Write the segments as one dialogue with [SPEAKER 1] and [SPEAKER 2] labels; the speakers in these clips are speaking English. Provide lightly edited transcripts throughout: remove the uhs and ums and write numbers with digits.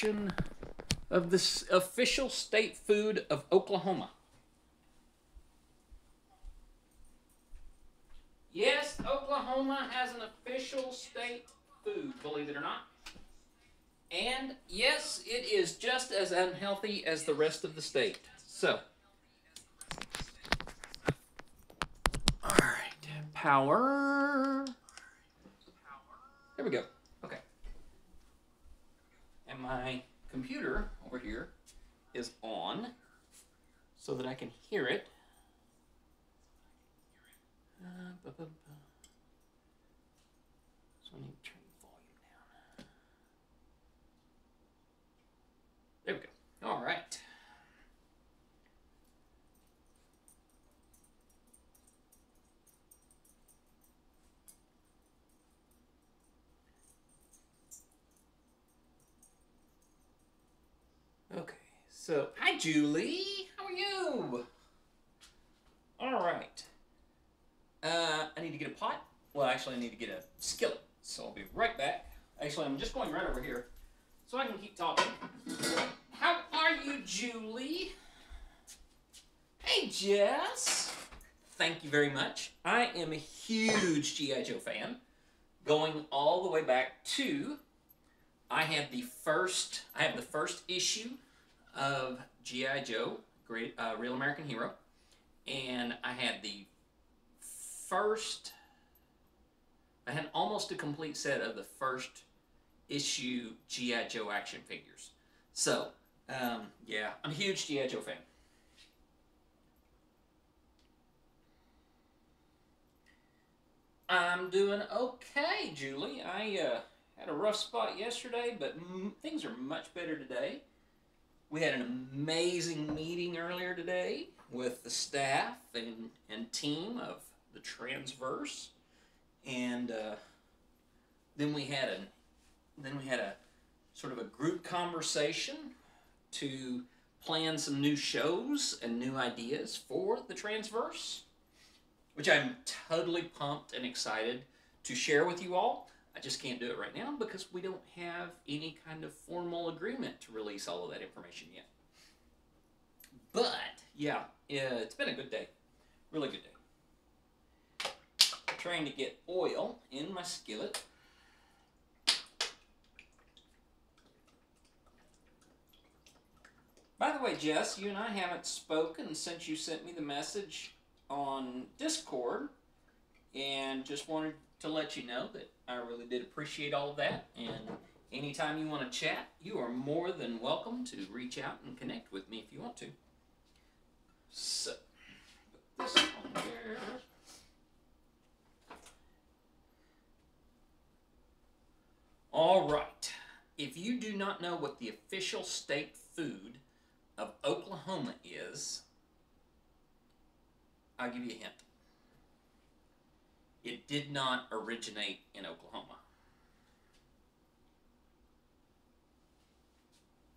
[SPEAKER 1] selection of this official state food of Oklahoma. Yes, Oklahoma has an official state food, believe it or not. And yes, it is just as unhealthy as the rest of the state. So, all right, power. There we go. Okay. And my computer over here is on so that I can hear it. So I need to turn the volume down. There we go. All right. Okay, so hi Julie, how are you? All right. I need to get a pot. Well, actually, I need to get a skillet. So I'll be right back. Actually, I'm just going right over here so I can keep talking. How are you, Julie? Hey, Jess. Thank you very much. I am a huge G.I. Joe fan, going all the way back to I have the first issue of G.I. Joe, Great Real American Hero, and I had almost a complete set of the first issue G.I. Joe action figures. So, yeah, I'm a huge G.I. Joe fan. I'm doing okay, Julie. I had a rough spot yesterday, but things are much better today. We had an amazing meeting earlier today with the staff and team of the Transverse, and then we had a sort of a group conversation to plan some new shows and new ideas for the Transverse, which I'm totally pumped and excited to share with you all. I just can't do it right now because we don't have any kind of formal agreement to release all of that information yet. But, yeah, it's been a good day. Really good day. Trying to get oil in my skillet. By the way, Jess, you and I haven't spoken since you sent me the message on Discord, and just wanted to let you know that I really did appreciate all of that, and anytime you want to chat, you are more than welcome to reach out and connect with me if you want to. So, put this on there. All right. If you do not know what the official state food of Oklahoma is, I'll give you a hint. It did not originate in Oklahoma.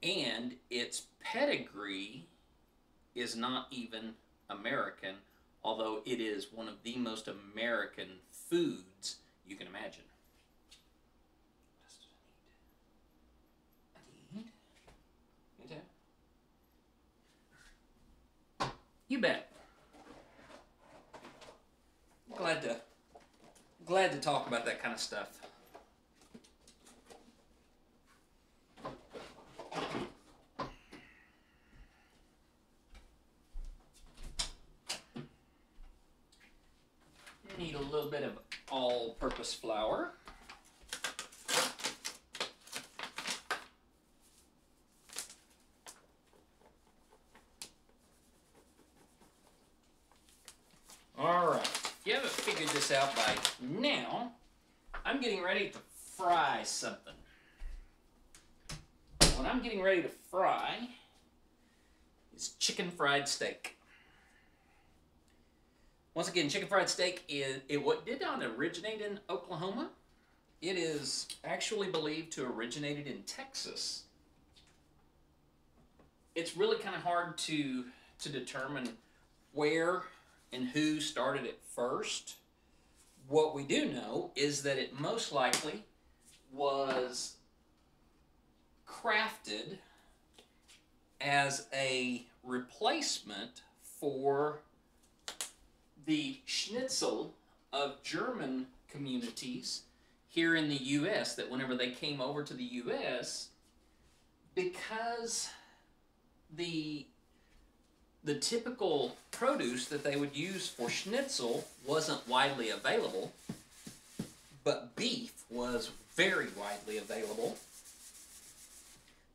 [SPEAKER 1] And its pedigree is not even American, although it is one of the most American foods you can imagine. You bet. Glad to talk about that kind of stuff. Need a little bit of all-purpose flour. Alright, if you haven't figured this out by now, I'm getting ready to fry something. What I'm getting ready to fry is chicken fried steak. Once again, chicken fried steak did not originate in Oklahoma. It is actually believed to have originated in Texas. It's really kind of hard to determine where and who started it first. What we do know is that it most likely was crafted as a replacement for the schnitzel of German communities here in the U.S. that whenever they came over to the U.S., because the typical produce that they would use for schnitzel wasn't widely available, but beef was very widely available,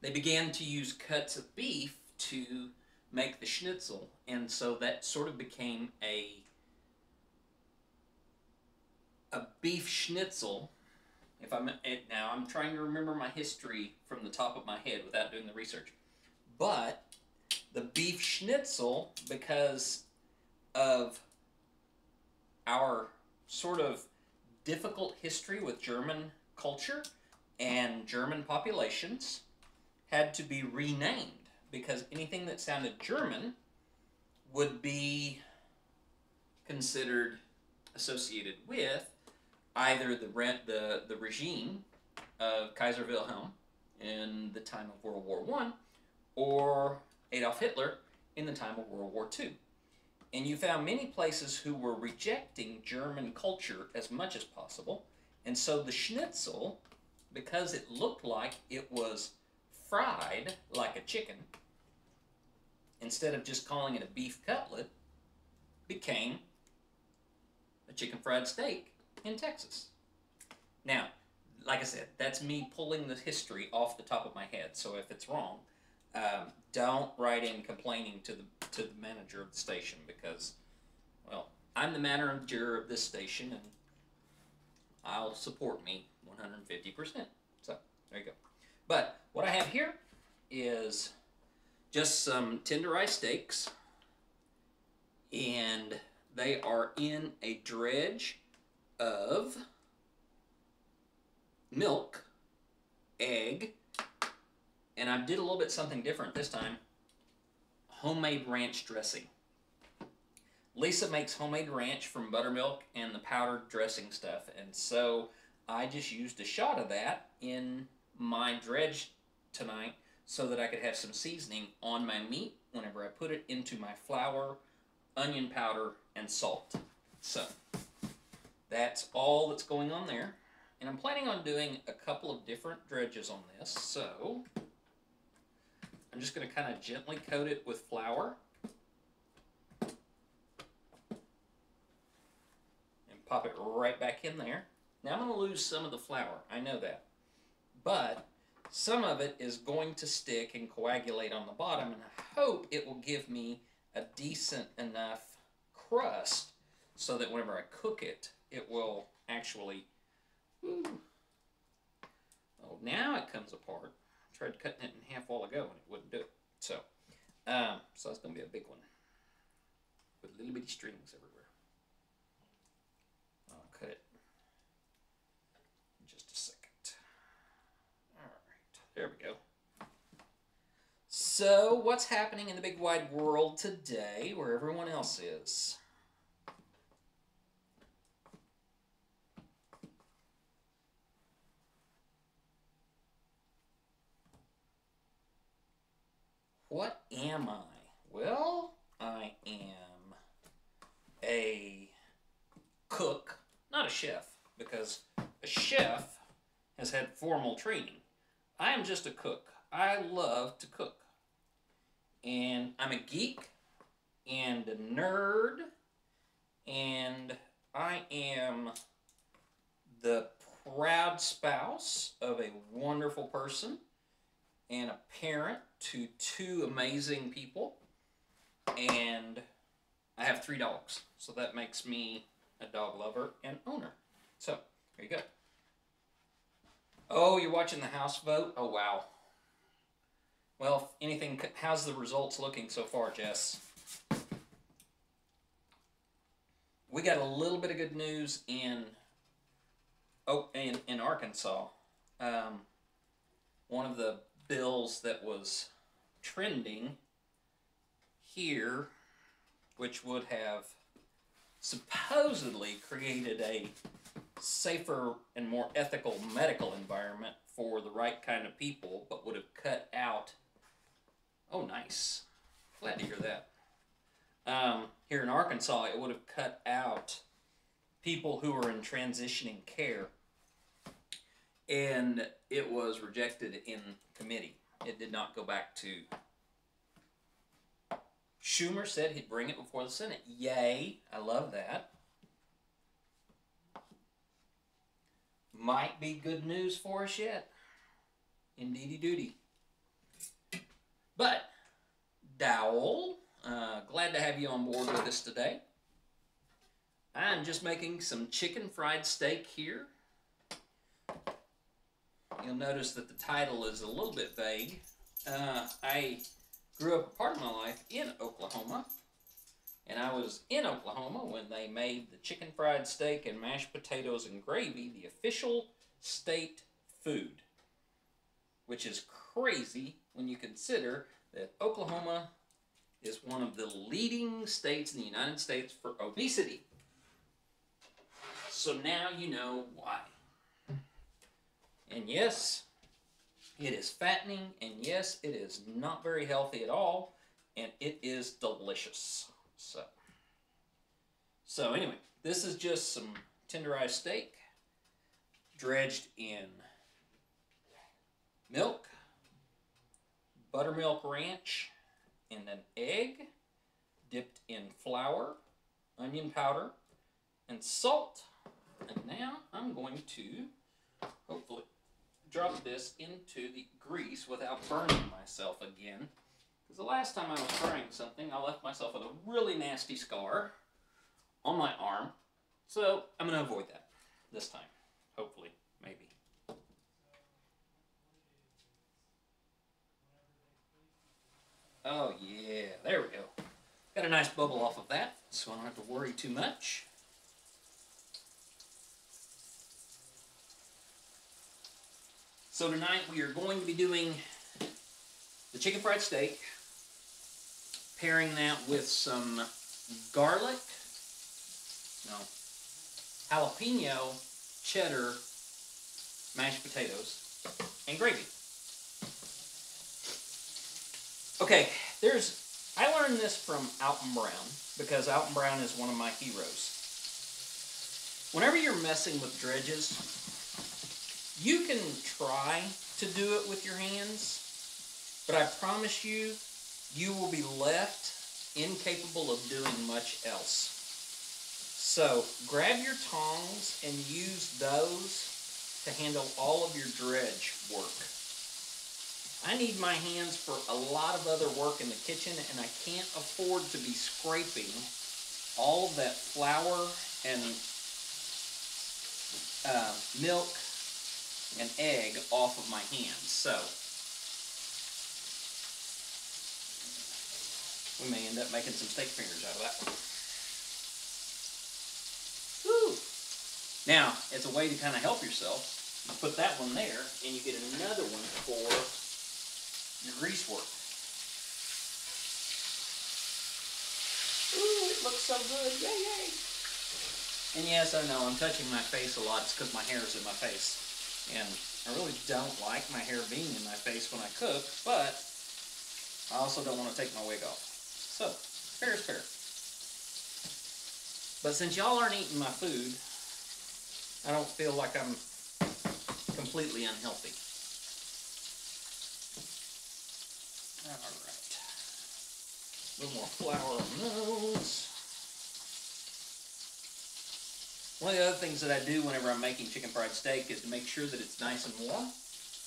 [SPEAKER 1] they began to use cuts of beef to make the schnitzel, and so that sort of became a beef schnitzel. Now I'm trying to remember my history from the top of my head without doing the research, but the beef schnitzel, because of our sort of difficult history with German culture and German populations, had to be renamed, because anything that sounded German would be considered associated with either the regime of Kaiser Wilhelm in the time of World War I, or Adolf Hitler in the time of World War II. And you found many places who were rejecting German culture as much as possible, and so the schnitzel, because it looked like it was fried like a chicken, instead of just calling it a beef cutlet, became a chicken fried steak in Texas. Now, like I said, that's me pulling the history off the top of my head, so if it's wrong, don't write in complaining to the manager of the station, because, well, I'm the manager of this station, and I'll support me 150%. So, there you go. But what I have here is just some tenderized steaks, and they are in a dredge of milk, egg, and I did a little bit something different this time. Homemade ranch dressing. Lisa makes homemade ranch from buttermilk and the powdered dressing stuff, and so I just used a shot of that in my dredge tonight so that I could have some seasoning on my meat whenever I put it into my flour, onion powder, and salt. So that's all that's going on there, and I'm planning on doing a couple of different dredges on this, so I'm just going to kind of gently coat it with flour and pop it right back in there. Now I'm going to lose some of the flour, I know that, but some of it is going to stick and coagulate on the bottom, and I hope it will give me a decent enough crust so that whenever I cook it, it will actually, oh, now it comes apart. I tried cutting it in half a while ago and it wouldn't do it. So that's going to be a big one with little bitty strings everywhere. I'll cut it in just a second. All right, there we go. So, what's happening in the big wide world today where everyone else is? What am I? Well, I am a cook, not a chef, because a chef has had formal training. I am just a cook. I love to cook. And I'm a geek and a nerd, and I am the proud spouse of a wonderful person and a parent to two amazing people, and I have 3 dogs, so that makes me a dog lover and owner. So, there you go. Oh, you're watching the House vote? Oh, wow. Well, if anything, how's the results looking so far, Jess? We got a little bit of good news in Arkansas. One of the bills that was trending here, which would have supposedly created a safer and more ethical medical environment for the right kind of people, but would have cut out. Oh, nice. Glad to hear that. Here in Arkansas, it would have cut out people who were in transitioning care, and it was rejected in committee. It did not go back to. Schumer said he'd bring it before the Senate. Yay! I love that. Might be good news for us yet. Indeedy doody. But, Dowell, glad to have you on board with us today. I'm just making some chicken fried steak here. You'll notice that the title is a little bit vague. I grew up a part of my life in Oklahoma, and I was in Oklahoma when they made the chicken fried steak and mashed potatoes and gravy the official state food, which is crazy when you consider that Oklahoma is one of the leading states in the United States for obesity. So now you know why. And yes, it is fattening, and yes, it is not very healthy at all, and it is delicious. So anyway, this is just some tenderized steak, dredged in milk, buttermilk ranch, and an egg, dipped in flour, onion powder, and salt. And now I'm going to, hopefully, drop this into the grease without burning myself again. Because the last time I was frying something, I left myself with a really nasty scar on my arm. So I'm going to avoid that this time. Hopefully. Maybe. Oh yeah, there we go. Got a nice bubble off of that, so I don't have to worry too much. So tonight we are going to be doing the chicken fried steak, pairing that with some garlic, jalapeno, cheddar, mashed potatoes, and gravy. Okay, I learned this from Alton Brown, because Alton Brown is one of my heroes. Whenever you're messing with dredges, you can try to do it with your hands, but I promise you, you will be left incapable of doing much else. So, grab your tongs and use those to handle all of your dredge work. I need my hands for a lot of other work in the kitchen, and I can't afford to be scraping all of that flour and milk and egg off of my hands. So we may end up making some steak fingers out of that one. Woo! Now, as a way to kind of help yourself, you put that one there, and you get another one for your grease work. Ooh, it looks so good. Yay, yay! And yes, I know, I'm touching my face a lot. It's because my hair is in my face. And I really don't like my hair being in my face when I cook, but I also don't want to take my wig off. So, fair is fair. But since y'all aren't eating my food, I don't feel like I'm completely unhealthy. Alright. A little more flour on those. One of the other things that I do whenever I'm making chicken fried steak is to make sure that it's nice and warm.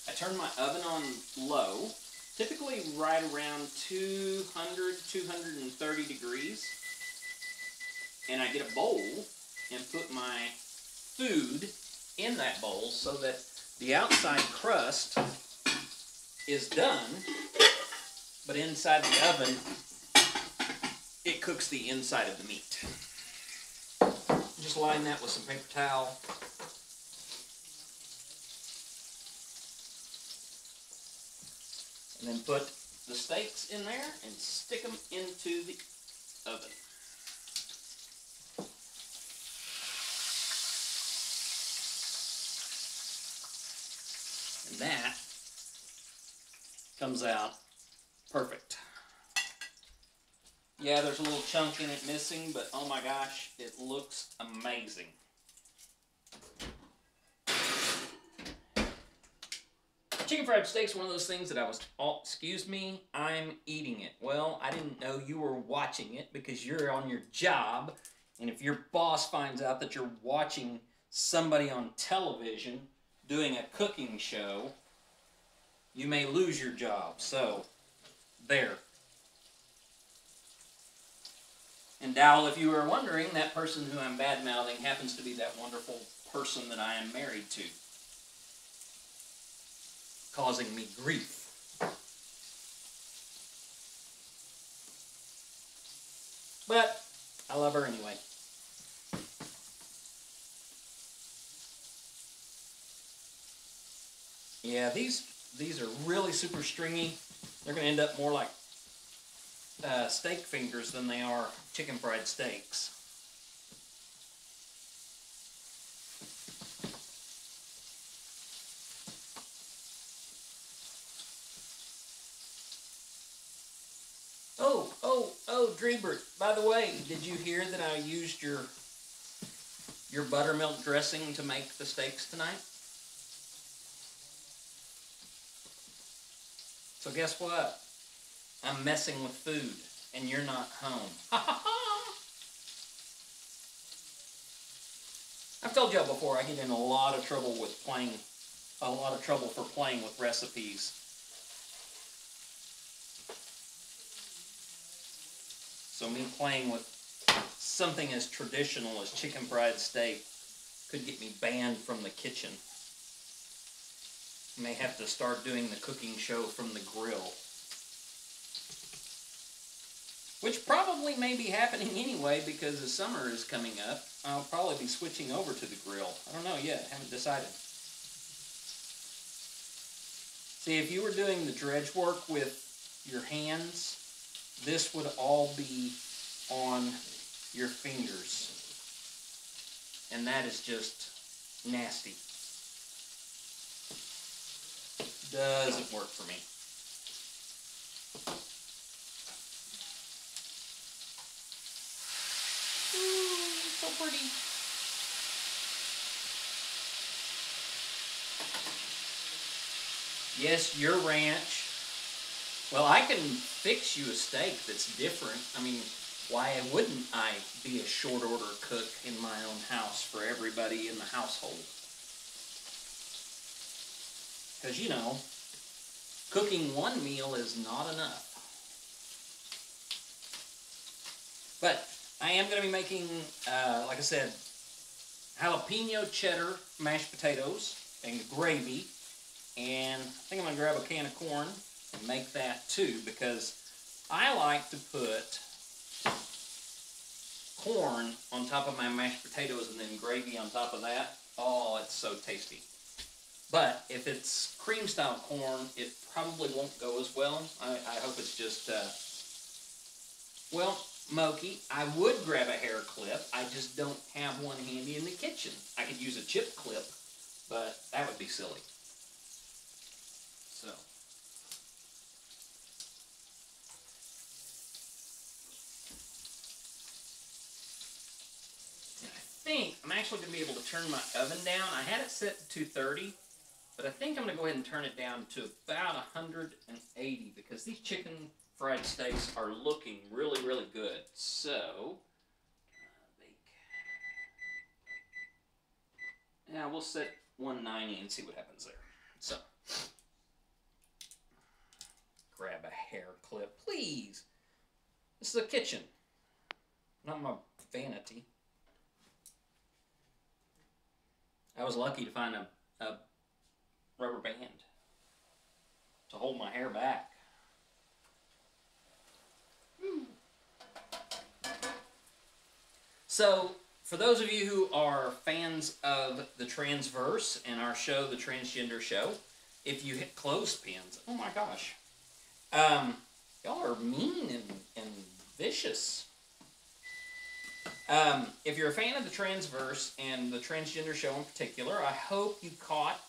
[SPEAKER 1] I turn my oven on low, typically right around 200, 230 degrees. And I get a bowl and put my food in that bowl so that the outside crust is done, but inside the oven, it cooks the inside of the meat. Just line that with some paper towel. And then put the steaks in there and stick them into the oven. That comes out perfect. Yeah, there's a little chunk in it missing, but oh my gosh, it looks amazing. Chicken fried steak's one of those things that I was, oh, excuse me, I'm eating it. Well, I didn't know you were watching it because you're on your job, and if your boss finds out that you're watching somebody on television doing a cooking show, you may lose your job. So, there. And Dowell, if you were wondering, that person who I'm bad-mouthing happens to be that wonderful person that I am married to, causing me grief. But I love her anyway. Yeah, these are really super stringy. They're going to end up more like steak fingers than they are chicken fried steaks. Oh, Dreebert, by the way, did you hear that I used your buttermilk dressing to make the steaks tonight? So guess what? I'm messing with food, and you're not home. I've told y'all before, I get in a lot of trouble with playing with recipes. So me playing with something as traditional as chicken fried steak could get me banned from the kitchen. I may have to start doing the cooking show from the grill. Which probably may be happening anyway because the summer is coming up. I'll probably be switching over to the grill. I don't know yet. Haven't decided. See, if you were doing the dredge work with your hands, this would all be on your fingers. And that is just nasty. Doesn't work for me. Ooh, so pretty. Yes, your ranch. Well, I can fix you a steak that's different. I mean, why wouldn't I be a short order cook in my own house for everybody in the household? Because, you know, cooking one meal is not enough. But I am going to be making, like I said, jalapeno cheddar mashed potatoes and gravy. And I think I'm going to grab a can of corn and make that too, because I like to put corn on top of my mashed potatoes and then gravy on top of that. Oh, it's so tasty. But if it's cream style corn, it probably won't go as well. I hope it's just, well, Moki, I would grab a hair clip. I just don't have one handy in the kitchen. I could use a chip clip, but that would be silly. So. And I think I'm actually going to be able to turn my oven down. I had it set to 230, but I think I'm going to go ahead and turn it down to about 180 because these chicken fried steaks are looking really, really good. So, bake. Yeah, we'll set 190 and see what happens there. So, grab a hair clip, please. This is a kitchen, not my vanity. I was lucky to find a rubber band to hold my hair back. So, for those of you who are fans of the Transverse and our show, The Transgender Show, if you hit clothespins, oh my gosh, y'all are mean and vicious. If you're a fan of the Transverse and the Transgender Show in particular, I hope you caught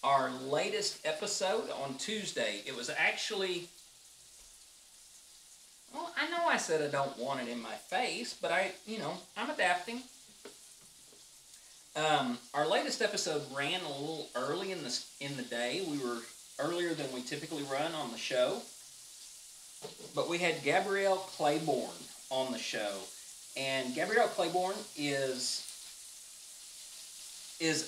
[SPEAKER 1] our latest episode on Tuesday. It was actually, well, I know I said I don't want it in my face, but I'm adapting. Our latest episode ran a little early in the day. We were earlier than we typically run on the show, but we had Gabrielle Claiborne on the show, and Gabrielle Claiborne is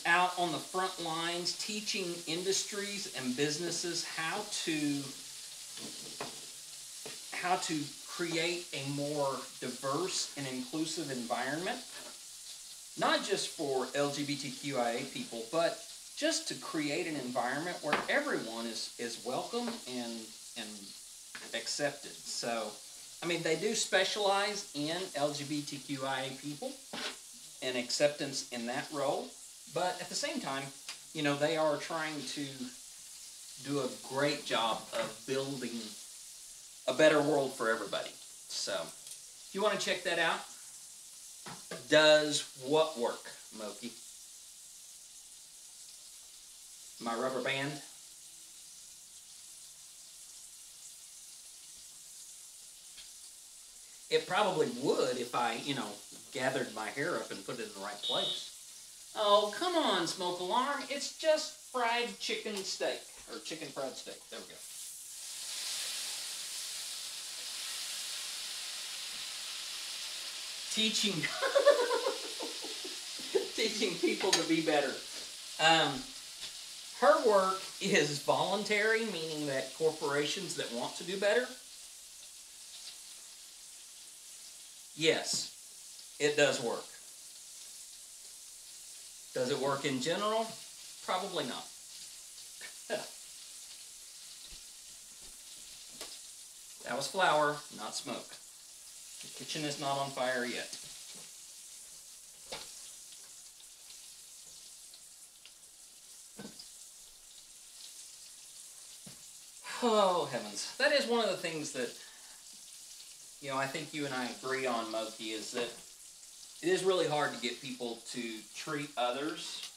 [SPEAKER 1] out on the front lines teaching industries and businesses how to create a more diverse and inclusive environment, not just for LGBTQIA people, but just to create an environment where everyone is welcome and accepted. So, I mean, they do specialize in LGBTQIA people and acceptance in that role, but at the same time, they are trying to do a great job of building a better world for everybody. So, if you want to check that out, does what work, Moki? My rubber band? It probably would if I, gathered my hair up and put it in the right place. Oh, come on, Smoke Alarm. It's just fried chicken steak. Or chicken fried steak. There we go. Teaching teaching people to be better. Her work is voluntary, meaning that corporations that want to do better, yes, it does work. Does it work in general? Probably not. That was flour, not smoke. The kitchen is not on fire yet. Oh, heavens. That is one of the things that, I think you and I agree on, Moki, is that it is really hard to get people to treat others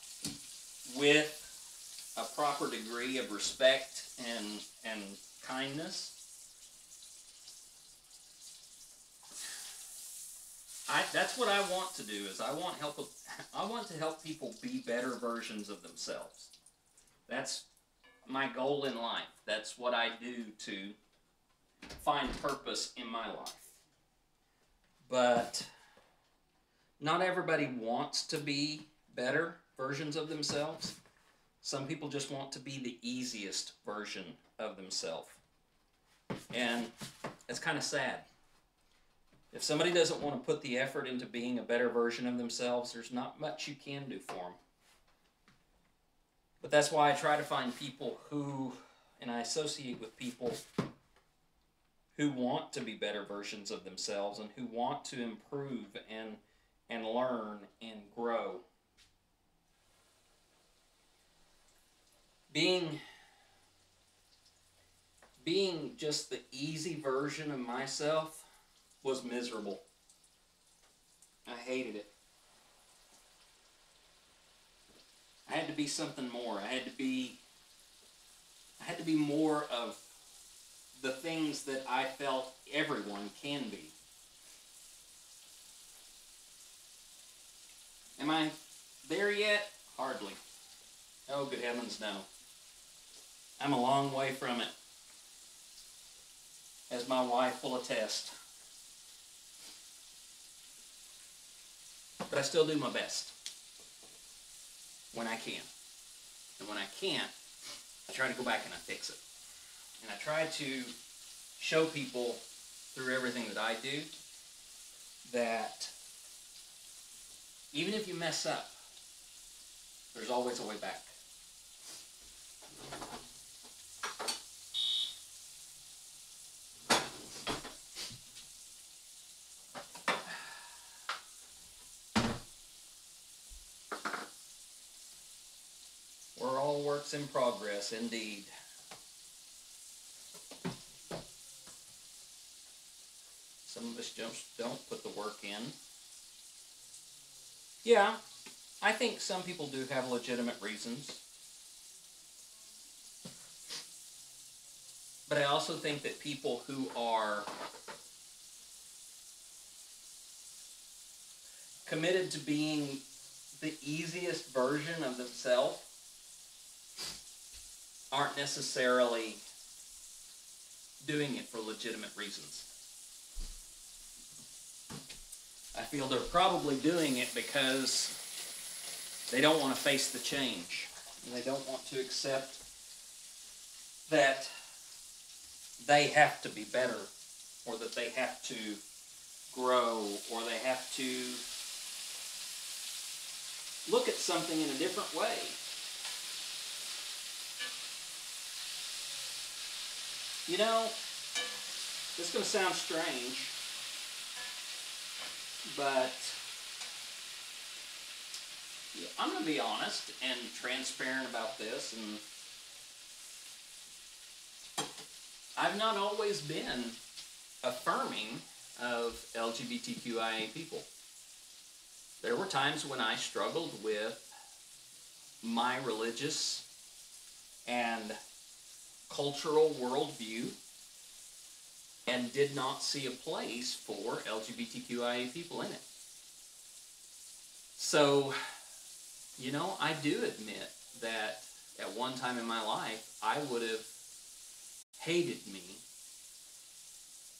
[SPEAKER 1] with a proper degree of respect and kindness. That's what I want to do. Is I want to help people be better versions of themselves. That's my goal in life. That's what I do to find purpose in my life. But not everybody wants to be better versions of themselves. Some people just want to be the easiest version of themselves. And it's kind of sad. If somebody doesn't want to put the effort into being a better version of themselves, there's not much you can do for them. But that's why I try to find people and I associate with people who want to be better versions of themselves and who want to improve and learn and grow. Being just the easy version of myself was miserable. I hated it. I had to be something more. I had to be more of the things that I felt everyone can be. Am I there yet? Hardly. Oh, good heavens, no. I'm a long way from it, as my wife will attest. But I still do my best when I can. And when I can't, I try to go back and I fix it. And I try to show people through everything that I do that even if you mess up, there's always a way back. We're all works in progress, indeed. Some of us just don't put the work in. Yeah, I think some people do have legitimate reasons. But I also think that people who are committed to being the easiest version of themselves aren't necessarily doing it for legitimate reasons. I feel they're probably doing it because they don't want to face the change. And they don't want to accept that they have to be better, or that they have to grow, or they have to look at something in a different way. You know, this is going to sound strange, but I'm going to be honest and transparent about this, and I've not always been affirming of LGBTQIA people. There were times when I struggled with my religious and cultural worldview and did not see a place for LGBTQIA people in it. So, you know, I do admit that at one time in my life, I would have hated me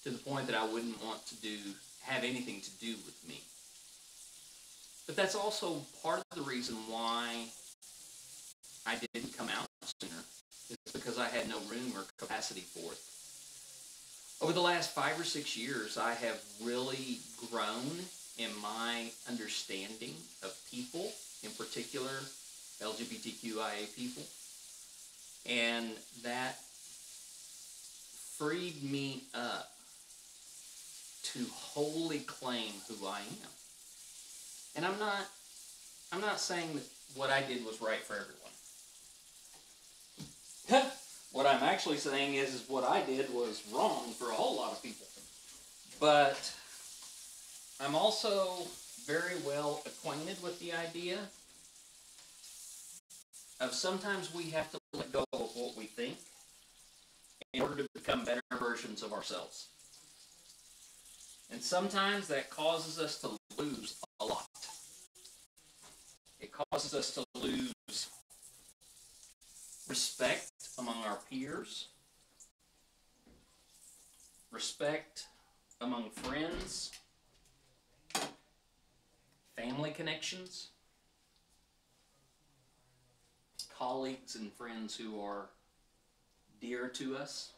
[SPEAKER 1] to the point that I wouldn't want to have anything to do with me. But that's also part of the reason why I didn't come out sooner. It's because I had no room or capacity for it. Over the last 5 or 6 years, I have really grown in my understanding of people, in particular LGBTQIA people, and that freed me up to wholly claim who I am. And I'm not saying that what I did was right for everyone. What I'm actually saying is what I did was wrong for a whole lot of people. But I'm also very well acquainted with the idea of sometimes we have to let go of what we think in order to become better versions of ourselves. And sometimes that causes us to lose a lot. It causes us to lose respect among our peers, respect among friends, family connections, colleagues and friends who are dear to us.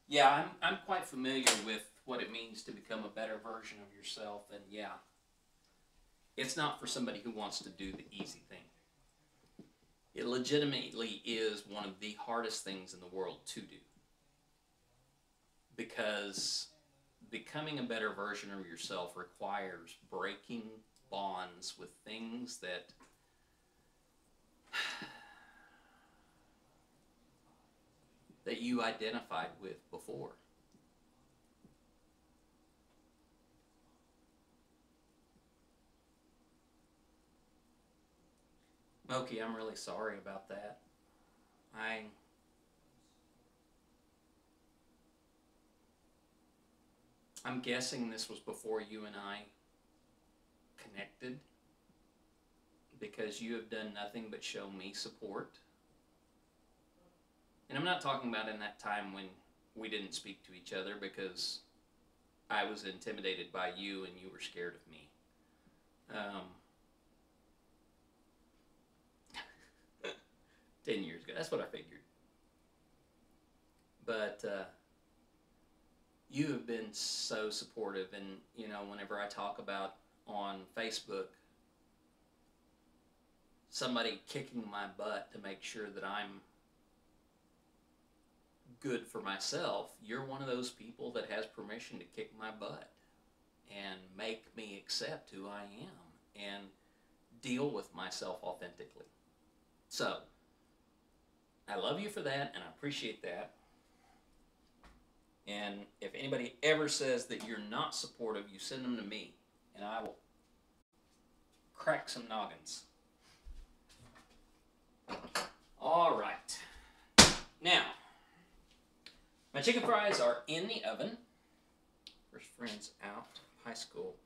[SPEAKER 1] Yeah, I'm quite familiar with what it means to become a better version of yourself, and yeah, it's not for somebody who wants to do the easy thing. It legitimately is one of the hardest things in the world to do, because becoming a better version of yourself requires breaking bonds with things that you identified with before. Moki, I'm really sorry about that. I'm guessing this was before you and I connected, because you have done nothing but show me support. And I'm not talking about in that time when we didn't speak to each other because I was intimidated by you and you were scared of me. 10 years ago, that's what I figured. But you have been so supportive, and you know, whenever I talk about on Facebook somebody kicking my butt to make sure that I'm good for myself, you're one of those people that has permission to kick my butt and make me accept who I am and deal with myself authentically. So, I love you for that, and I appreciate that. And if anybody ever says that you're not supportive, you send them to me, and I will crack some noggins. All right. Now, my chicken fries are in the oven. First friends out of high school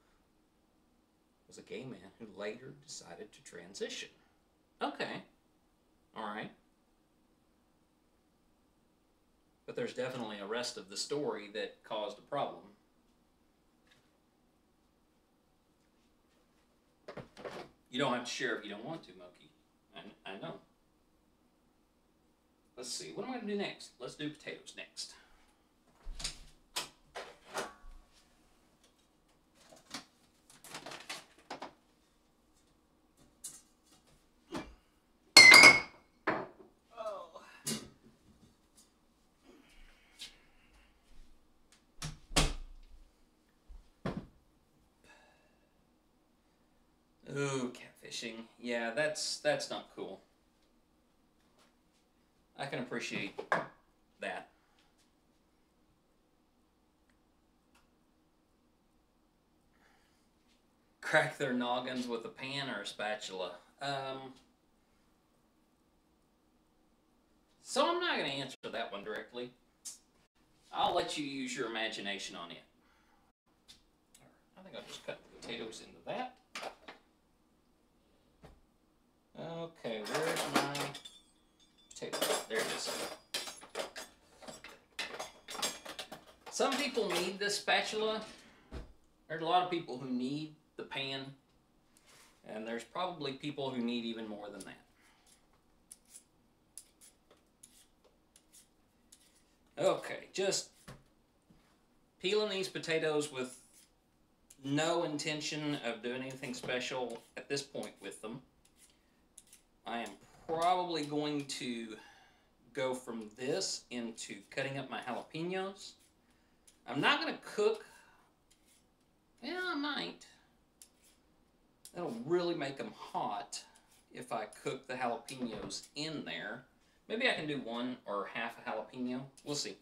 [SPEAKER 1] was a gay man who later decided to transition. Okay. Alright. But there's definitely a rest of the story that caused a problem. You don't have to share if you don't want to, Moki. I know. Let's see. What am I going to do next? Let's do potatoes next. Ooh, catfishing. Yeah, that's not cool. I can appreciate that. Crack their noggins with a pan or a spatula. So I'm not going to answer that one directly. I'll let you use your imagination on it. I think I'll just cut the potatoes into that. Okay, where's my potato? There it is. Some people need this spatula. There's a lot of people who need the pan. And there's probably people who need even more than that. Okay, just peeling these potatoes with no intention of doing anything special at this point with them. I am probably going to go from this into cutting up my jalapenos. I'm not going to cook. Yeah, I might. That'll really make them hot if I cook the jalapenos in there. Maybe I can do one or half a jalapeno. We'll see.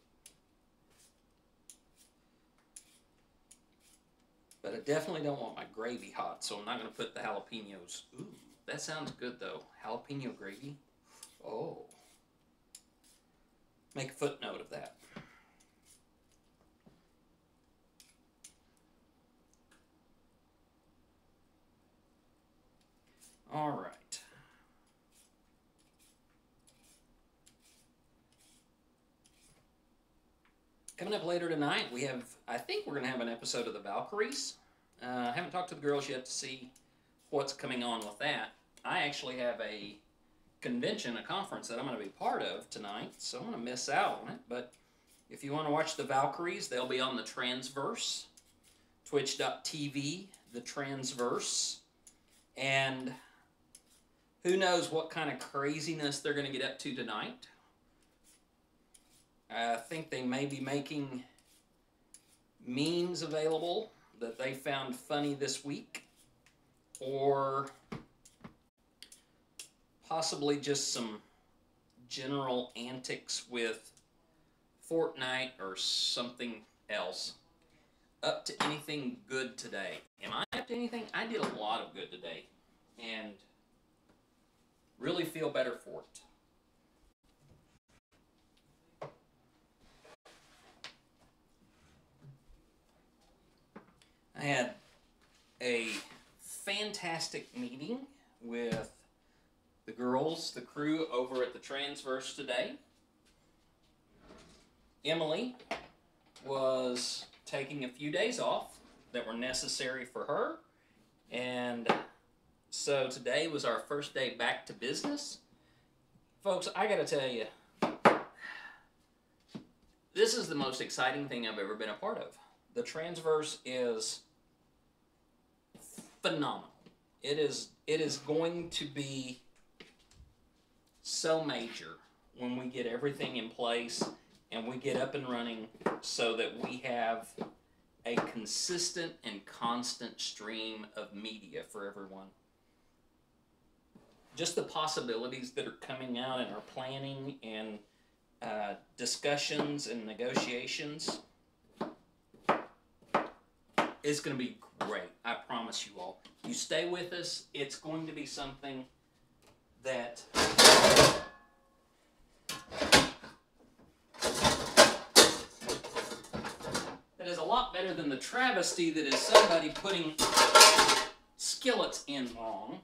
[SPEAKER 1] But I definitely don't want my gravy hot, so I'm not going to put the jalapenos. Ooh, that sounds good though. Jalapeno gravy. Oh. Make a footnote of that. All right. Coming up later tonight, we have, I think we're going to have an episode of the Valkyries. I haven't talked to the girls yet to see what's coming on with that. I actually have a convention, a conference that I'm going to be part of tonight, so I'm going to miss out on it. But if you want to watch the Valkyries, they'll be on the Transverse, twitch.tv, the Transverse. And who knows what kind of craziness they're going to get up to tonight. I think they may be making memes available that they found funny this week, or possibly just some general antics with Fortnite or something else. Up to anything good today? Am I up to anything? I did a lot of good today, and really feel better for it. I had a fantastic meeting with the girls, the crew over at the Transverse today. Emily was taking a few days off that were necessary for her, and so today was our first day back to business. Folks, I gotta tell you, this is the most exciting thing I've ever been a part of. The Transverse is phenomenal. It is going to be so major when we get everything in place and we get up and running so that we have a consistent and constant stream of media for everyone. Just the possibilities that are coming out in our planning and discussions and negotiations, it's going to be great. I promise you all. You stay with us, it's going to be something that lot better than the travesty that is somebody putting skillets in long.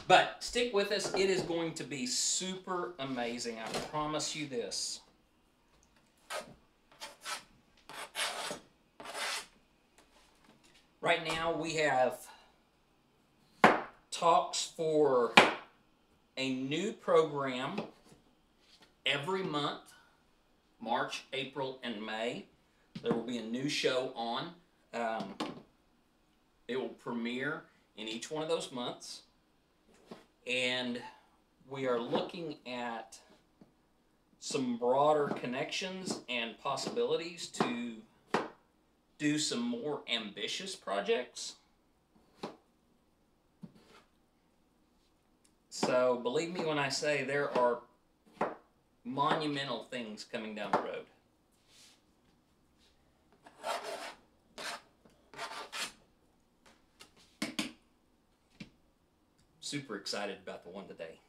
[SPEAKER 1] But stick with us. It is going to be super amazing. I promise you this. Right now we have talks for a new program every month, March, April, and May. There will be a new show on. It will premiere in each one of those months. And we are looking at some broader connections and possibilities to do some more ambitious projects. So believe me when I say there are monumental things coming down the road. Super excited about the one today.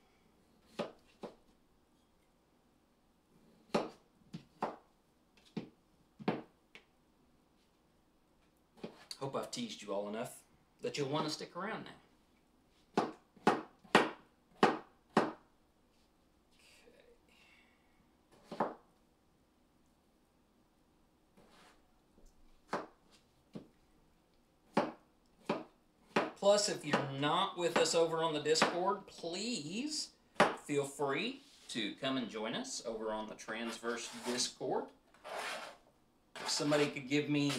[SPEAKER 1] Hope I've teased you all enough that you'll want to stick around now. Plus, if you're not with us over on the Discord, please feel free to come and join us over on the Transverse Discord. If somebody could give me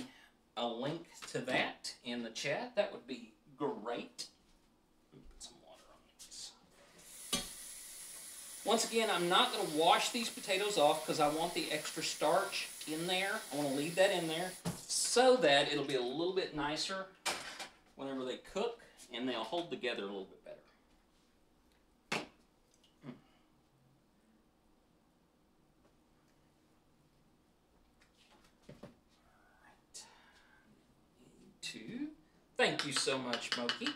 [SPEAKER 1] a link to that in the chat, that would be great. Put some water on these. Once again, I'm not going to wash these potatoes off because I want the extra starch in there. I want to leave that in there so that it'll be a little bit nicer whenever they cook, and they'll hold together a little bit better. Right. Thank you so much, Moki.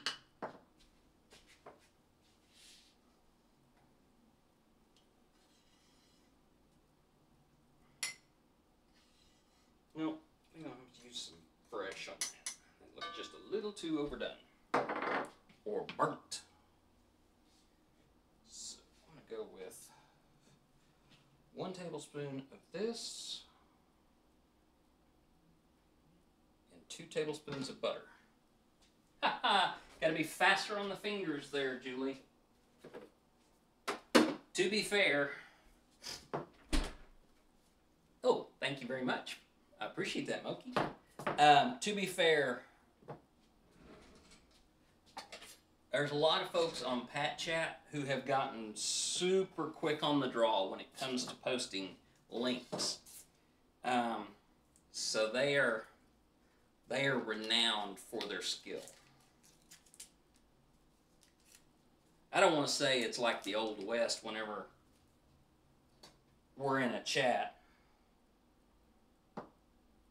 [SPEAKER 1] No, I think I'll have to use some fresh on that. It looks just a little too overdone. Or burnt. So I'm going to go with 1 tablespoon of this and 2 tablespoons of butter. Ha ha! Gotta be faster on the fingers there, Julie. To be fair. Oh, thank you very much. I appreciate that, Moki. To be fair, there's a lot of folks on Pat Chat who have gotten super quick on the draw when it comes to posting links. So they are renowned for their skill. I don't want to say it's like the Old West whenever we're in a chat.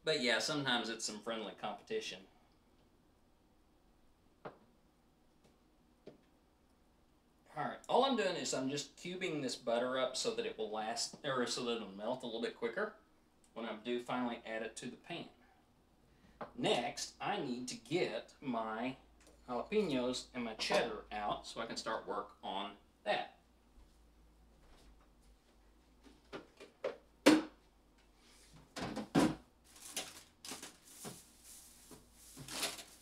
[SPEAKER 1] But yeah, sometimes it's some friendly competition. Alright, all I'm doing is I'm just cubing this butter up so that it will last, or so that it'll melt a little bit quicker when I do finally add it to the pan. Next, I need to get my jalapenos and my cheddar out so I can start work on that. There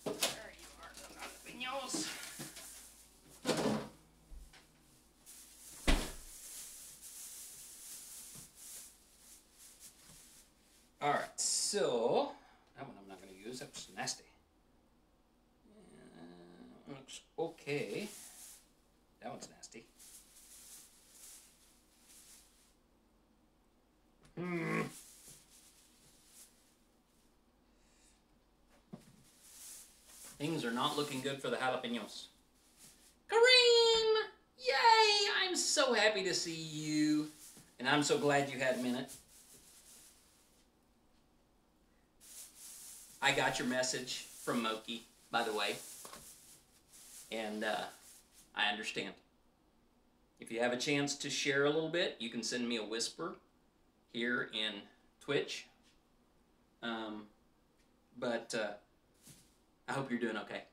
[SPEAKER 1] you are, jalapenos. Alright, so that one I'm not going to use, that was nasty. Looks okay. That one's nasty. Things are not looking good for the jalapenos. Kareem! Yay! I'm so happy to see you. And I'm so glad you had a minute. I got your message from Moki, by the way. And I understand. If if you have a chance to share a little bit, you can send me a whisper here in Twitch. But I hope you're doing okay.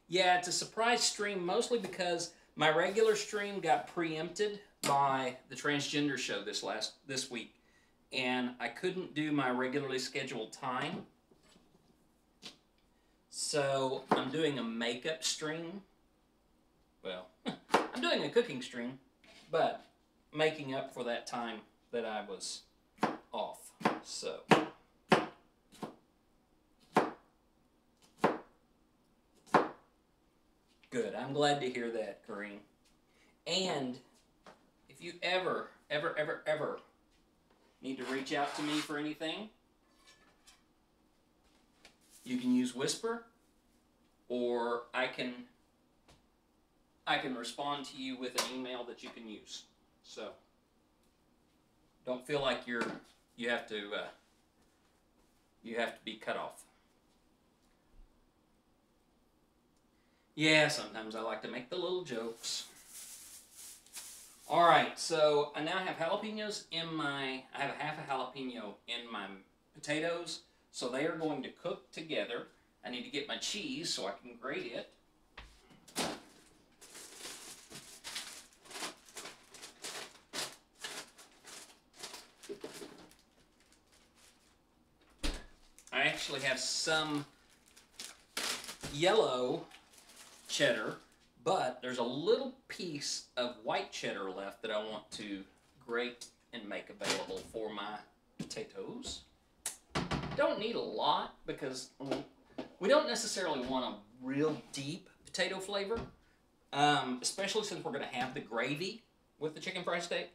[SPEAKER 1] Yeah, it's a surprise stream, mostly because my regular stream got preempted by the transgender show this week, and I couldn't do my regularly scheduled time. So I'm doing a makeup stream. Well, I'm doing a cooking stream, but making up for that time that I was off. So good. I'm glad to hear that, Kareem. And if you ever need to reach out to me for anything, you can use Whisper, or I can respond to you with an email that you can use. So don't feel like you have to be cut off. Yeah, sometimes I like to make the little jokes. All right, so I now have jalapenos I have a half a jalapeno in my potatoes, so they are going to cook together. I need to get my cheese so I can grate it. I actually have some yellow cheddar, but there's a little piece of white cheddar left that I want to grate and make available for my potatoes. Don't need a lot because we don't necessarily want a real deep potato flavor, especially since we're going to have the gravy with the chicken fried steak.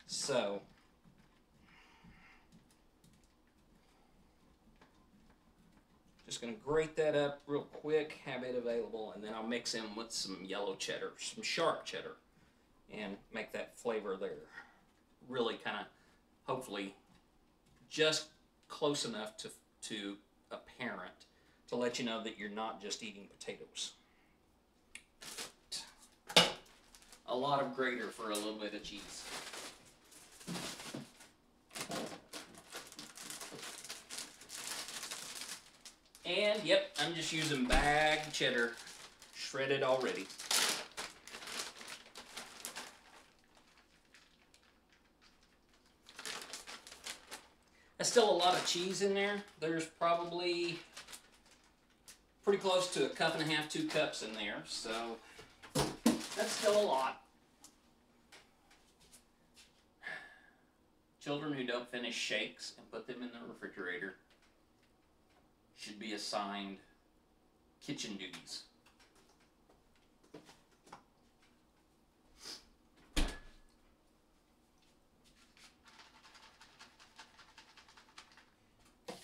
[SPEAKER 1] So just going to grate that up real quick, have it available, and then I'll mix in with some yellow cheddar, some sharp cheddar, and make that flavor there. Really kind of, hopefully, just close enough to apparent to let you know that you're not just eating potatoes. A lot of grater for a little bit of cheese. And, yep, I'm just using bagged cheddar, shredded already. That's still a lot of cheese in there. There's probably pretty close to 1.5 cups, 2 cups in there, so that's still a lot. Children who don't finish shakes and put them in the refrigerator should be assigned kitchen duties.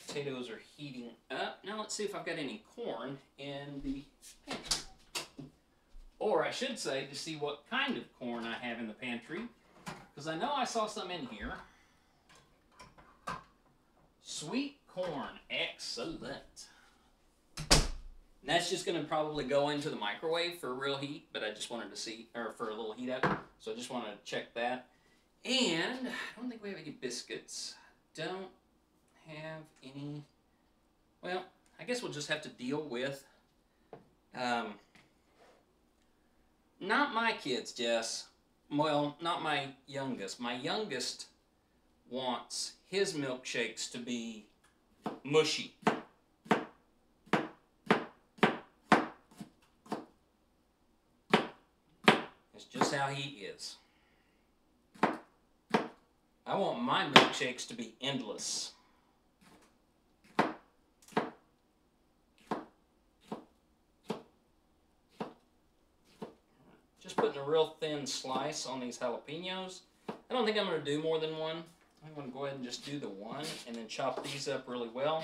[SPEAKER 1] Potatoes are heating up. Now let's see if I've got any corn in the pantry. Or I should say, to see what kind of corn I have in the pantry, because I know I saw some in here. Sweet corn, excellent. And that's just going to probably go into the microwave for real heat, but I just wanted to see, or for a little heat up, so I just wanted to check that. And I don't think we have any biscuits. Don't have any. Well, I guess we'll just have to deal with, not my kids, Jess. Well, not my youngest. My youngest wants his milkshakes to be mushy. It's just how he is. I want my milkshakes to be endless. Just putting a real thin slice on these jalapenos. I don't think I'm going to do more than one. I'm going to go ahead and just do the one and then chop these up really well.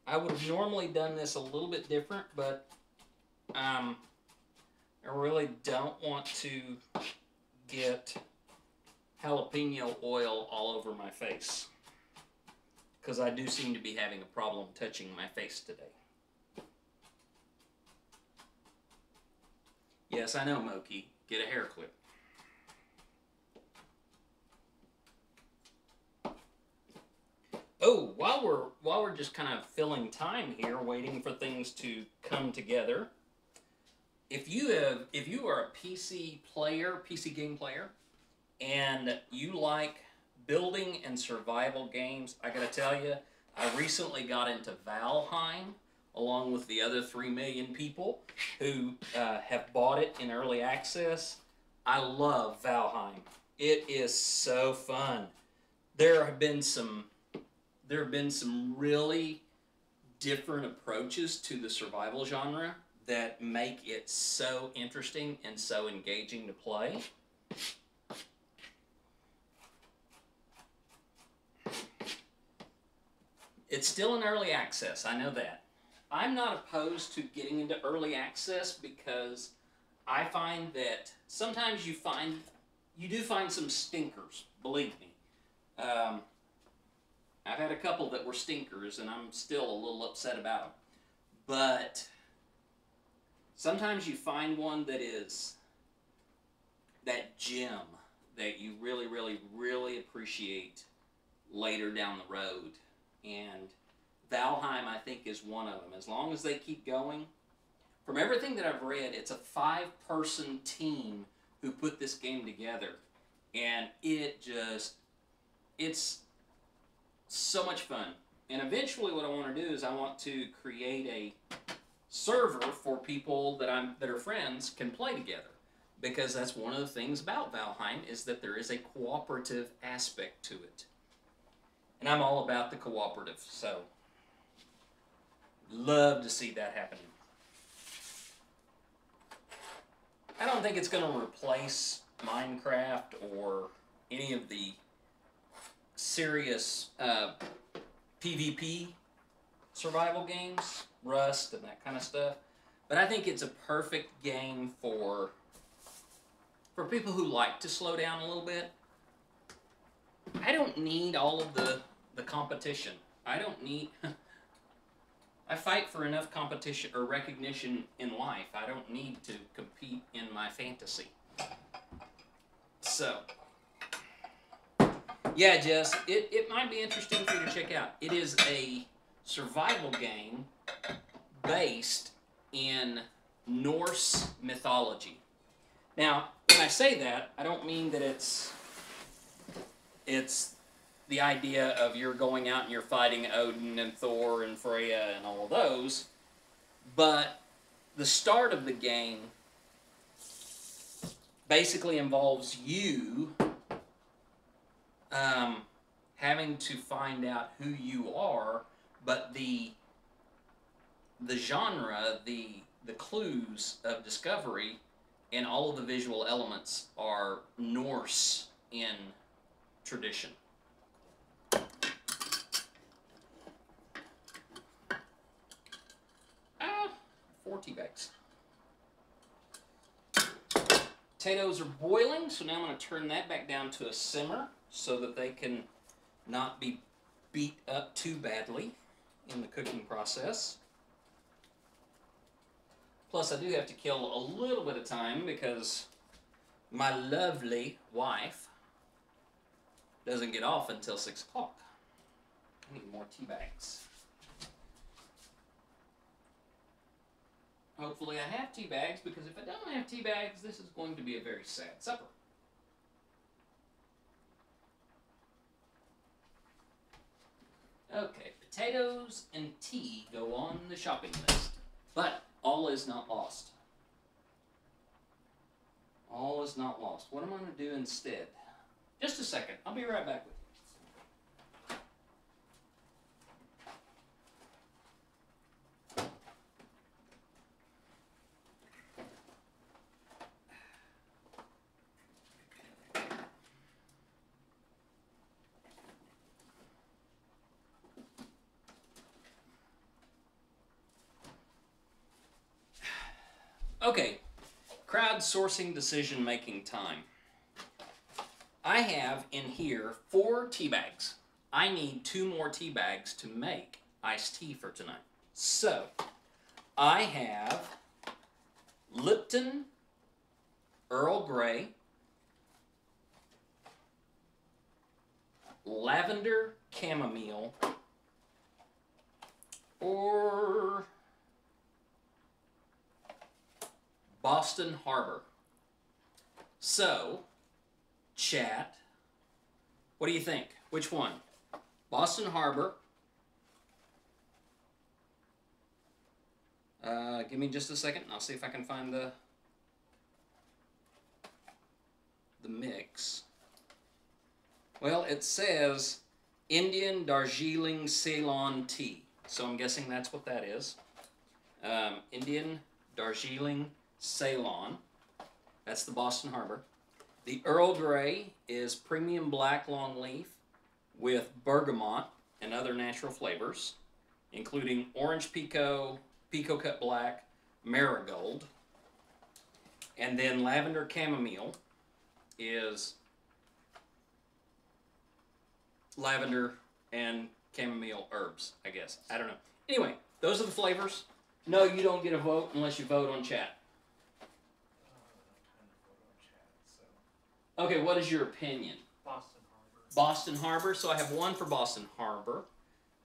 [SPEAKER 1] I would have normally done this a little bit different, but I really don't want to get jalapeno oil all over my face. because I do seem to be having a problem touching my face today. Yes, I know, Moki. Get a hair clip. Oh, while we're just kind of filling time here, waiting for things to come together. If you are a PC game player, and you like building and survival games, I gotta tell you, I recently got into Valheim, along with the other 3 million people who have bought it in early access. I love Valheim. It is so fun. There have been some really different approaches to the survival genre that make it so interesting and so engaging to play. It's still in early access, I know that. I'm not opposed to getting into early access because I find that sometimes you do find some stinkers, believe me. I've had a couple that were stinkers, and I'm still a little upset about them. But sometimes you find one that is that gem that you really, really, really appreciate later down the road. And Valheim, I think, is one of them. As long as they keep going. From everything that I've read, it's a 5-person team who put this game together. And it's so much fun. And eventually what I want to do is I want to create a server for people that are friends can play together. Because that's one of the things about Valheim is that there is a cooperative aspect to it. And I'm all about the cooperative, so love to see that happening. I don't think it's going to replace Minecraft or any of the serious PvP survival games, Rust and that kind of stuff. But I think it's a perfect game for people who like to slow down a little bit. I don't need all of the competition. I fight for enough competition or recognition in life. I don't need to compete in my fantasy. So, yeah, Jess, it might be interesting for you to check out. It is a survival game based in Norse mythology. Now, when I say that, I don't mean that it's the idea of you're going out and you're fighting Odin and Thor and Freya and all of those, but the start of the game basically involves you having to find out who you are, but the genre, the clues of discovery, and all of the visual elements are Norse in tradition. 4 tea bags. Potatoes are boiling, so now I'm going to turn that back down to a simmer so that they can not be beat up too badly in the cooking process. Plus, I do have to kill a little bit of time because my lovely wife doesn't get off until 6 o'clock. I need more tea bags. Hopefully I have tea bags, because if I don't have tea bags, this is going to be a very sad supper. Okay, potatoes and tea go on the shopping list. But all is not lost. All is not lost. What am I going to do instead? Just a second. I'll be right back with you. Okay, crowdsourcing decision-making time. I have in here 4 tea bags. I need 2 more tea bags to make iced tea for tonight. So, I have Lipton Earl Grey, lavender chamomile, or Boston Harbor. So, chat, what do you think? Which one? Boston Harbor. Give me just a second, and I'll see if I can find the mix. Well, it says Indian Darjeeling Ceylon tea, so I'm guessing that's what that is. Indian Darjeeling Ceylon. That's the Boston Harbor. The Earl Grey is premium black long leaf with bergamot and other natural flavors, including orange pekoe, pekoe cut black, marigold. And then lavender chamomile is lavender and chamomile herbs, I guess. I don't know. Anyway, those are the flavors. No, you don't get a vote unless you vote on chat. Okay, what is your opinion?
[SPEAKER 2] Boston Harbor.
[SPEAKER 1] Boston Harbor. So I have 1 for Boston Harbor.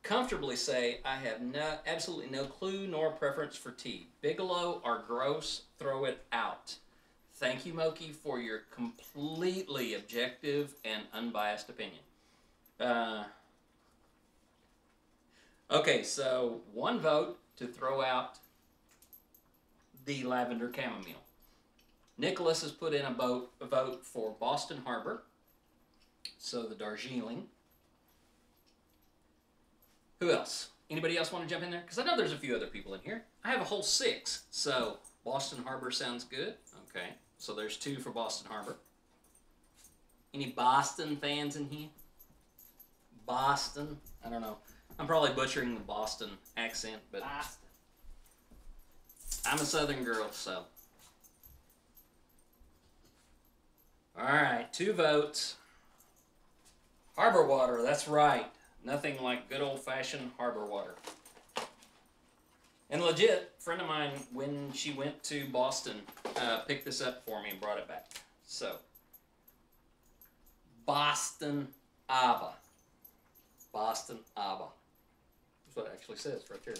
[SPEAKER 1] Comfortably say I have absolutely no clue nor preference for tea. Bigelow or gross, throw it out. Thank you, Moki, for your completely objective and unbiased opinion. Okay, so 1 vote to throw out the lavender chamomile. Nicholas has put in a vote for Boston Harbor, so the Darjeeling. Who else? Anybody else want to jump in there? Because I know there's a few other people in here. I have a whole 6, so Boston Harbor sounds good. Okay, so there's 2 for Boston Harbor. Any Boston fans in here? Boston? I don't know. I'm probably butchering the Boston accent, but
[SPEAKER 2] Boston.
[SPEAKER 1] I'm a Southern girl, so. All right, 2 votes. Harbor water, that's right. Nothing like good old-fashioned harbor water. And legit, a friend of mine, when she went to Boston, picked this up for me and brought it back. So, Boston Abba. Boston Abba. That's what it actually says right there.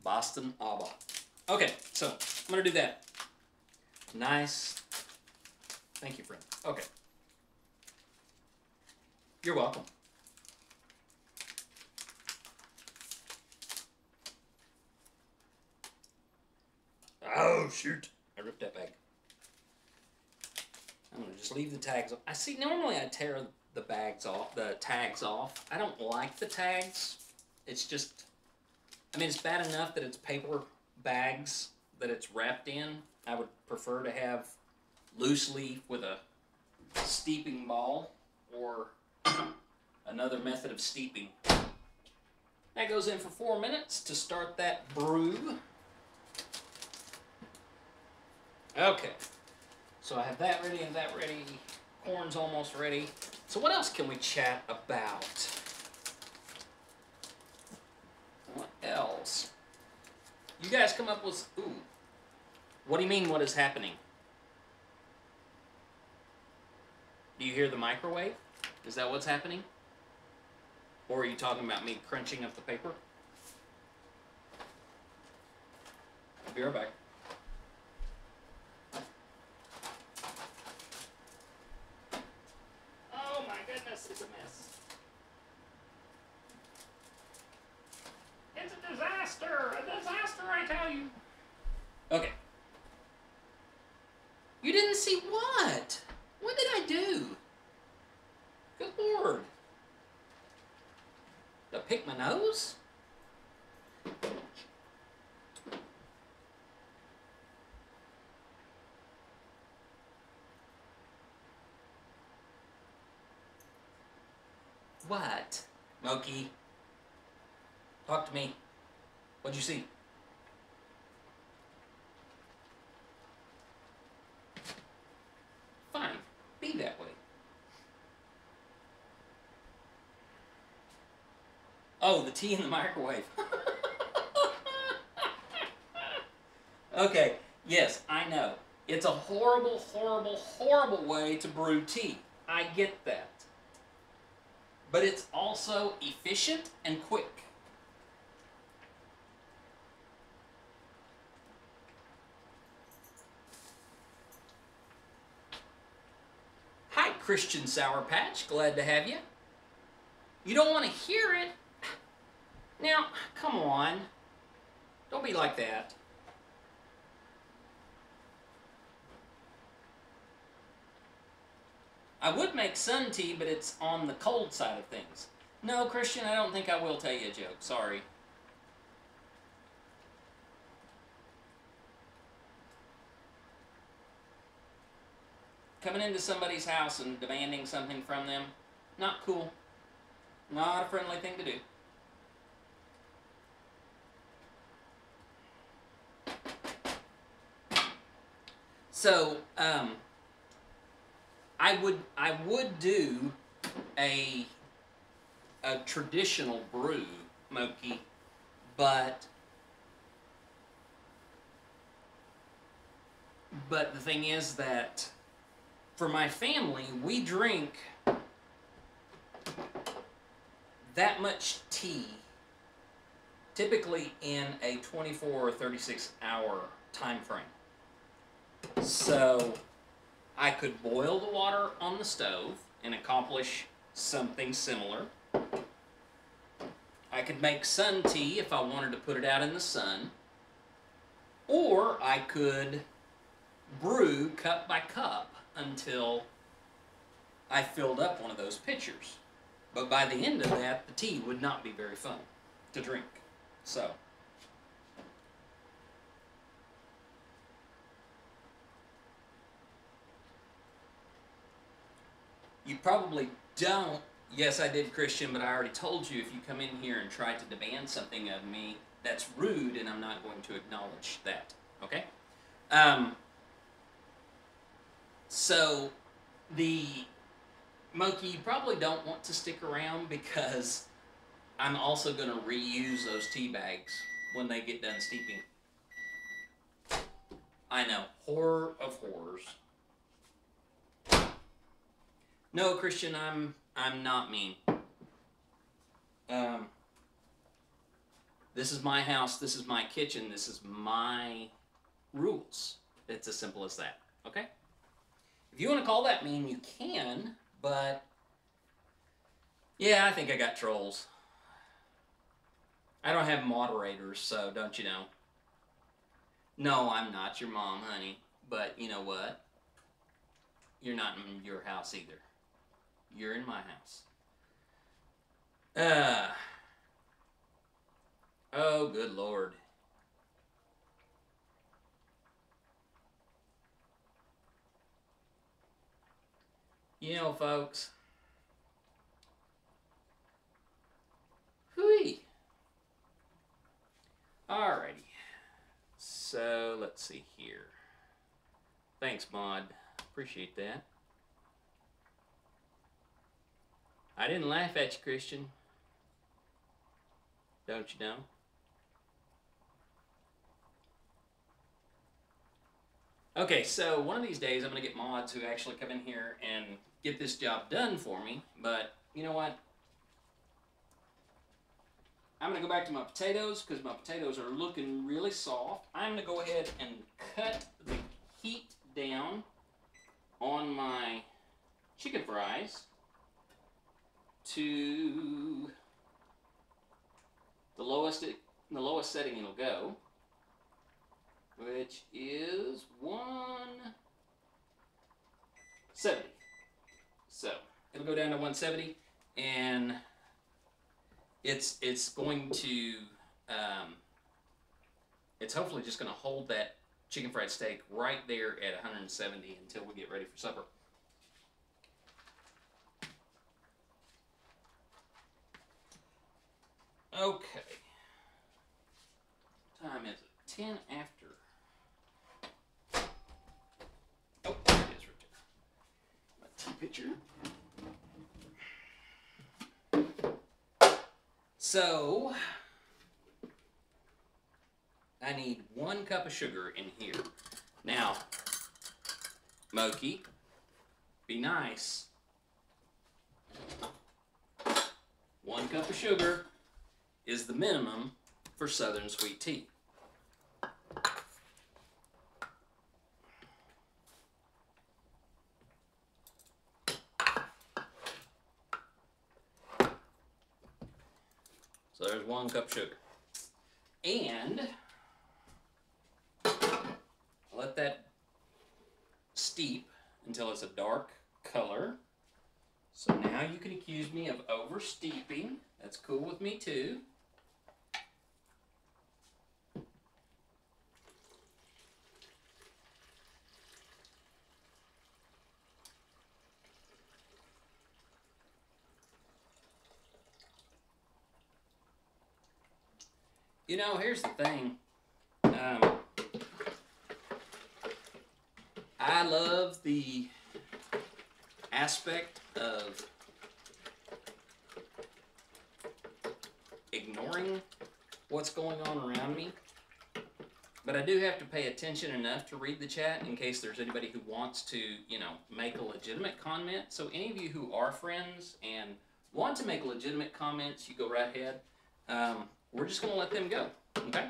[SPEAKER 1] Boston Abba. Okay, so I'm going to do that. Nice. Thank you, friend. Okay. You're welcome. Oh, shoot. I ripped that bag. I'm going to just leave the tags off. I see, normally I tear the tags off. I don't like the tags. It's just, I mean, it's bad enough that it's paper bags that it's wrapped in. I would prefer to have loose leaf with a steeping ball or another method of steeping. That goes in for 4 minutes to start that brew. Okay, so I have that ready and that ready. Corn's almost ready. So what else can we chat about? What else? You guys come up with, ooh. What do you mean, what is happening? Do you hear the microwave? Is that what's happening? Or are you talking about me crunching up the paper? I'll be right back. Oh my goodness, it's a mess. It's a disaster! A disaster, I tell you! Okay. You didn't see what? What did I do? Good Lord. Did I pick my nose? What? Moki. Talk to me. What'd you see? Fine. Be that way. Oh, the tea in the microwave. Okay, yes, I know. It's a horrible, horrible, horrible way to brew tea. I get that. But it's also efficient and quick. Hi, Christian Sour Patch. Glad to have you. You don't want to hear it? Now, come on. Don't be like that. I would make sun tea, but it's on the cold side of things. No, Christian, I don't think I will tell you a joke. Sorry. Coming into somebody's house and demanding something from them, not cool. Not a friendly thing to do. So, I would do a traditional brew, Moki, but the thing is that for my family, we drink that much tea typically in a 24 or 36 hour time frame. So I could boil the water on the stove and accomplish something similar. I could make sun tea if I wanted to put it out in the sun. Or I could brew cup by cup until I filled up one of those pitchers. But by the end of that, the tea would not be very fun to drink. So, you probably don't. Yes, I did, Christian, but I already told you if you come in here and try to demand something of me, that's rude, and I'm not going to acknowledge that. Okay? So, the Moki, you probably don't want to stick around because I'm also going to reuse those tea bags when they get done steeping. I know, horror of horrors. No, Christian, I'm not mean. This is my house, this is my kitchen, this is my rules. It's as simple as that, okay? If you want to call that mean, you can, but yeah, I think I got trolls. I don't have moderators, so don't you know? No, I'm not your mom, honey, but you know what? You're not in your house either. You're in my house. Oh, good Lord. You know, folks. Hooey. Alrighty. So, let's see here. Thanks, Mod. Appreciate that. I didn't laugh at you, Christian. Don't you know? Okay, so one of these days I'm going to get mods who actually come in here and get this job done for me, but you know what? I'm going to go back to my potatoes because my potatoes are looking really soft. I'm going to go ahead and cut the heat down on my chicken fries to the lowest setting it'll go, which is 170. So it'll go down to 170, and it's going to it's hopefully just going to hold that chicken fried steak right there at 170 until we get ready for supper. Okay. Time is 10 after. Oh, there it is right there. My tea pitcher. So, I need 1 cup of sugar in here. Now, Moki, be nice. 1 cup of sugar is the minimum for Southern sweet tea. So there's 1 cup of sugar. And let that steep until it's a dark color. So now you can accuse me of over steeping. That's cool with me too. You know, here's the thing. I love the aspect of ignoring what's going on around me, but I do have to pay attention enough to read the chat in case there's anybody who wants to, you know, make a legitimate comment. So any of you who are friends and want to make legitimate comments, you go right ahead. We're just going to let them go, okay?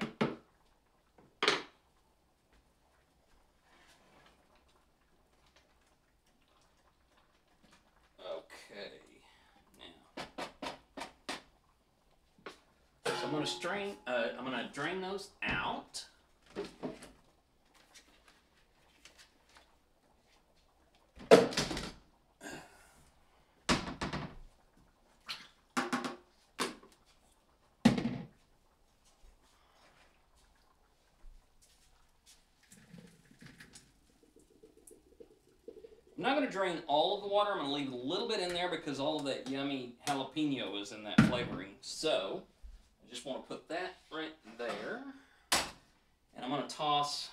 [SPEAKER 1] Okay, now, so I'm going to drain those out. I'm not going to drain all of the water. I'm going to leave a little bit in there because all of that yummy jalapeno is in that flavoring. So, I just want to put that right there. And I'm going to toss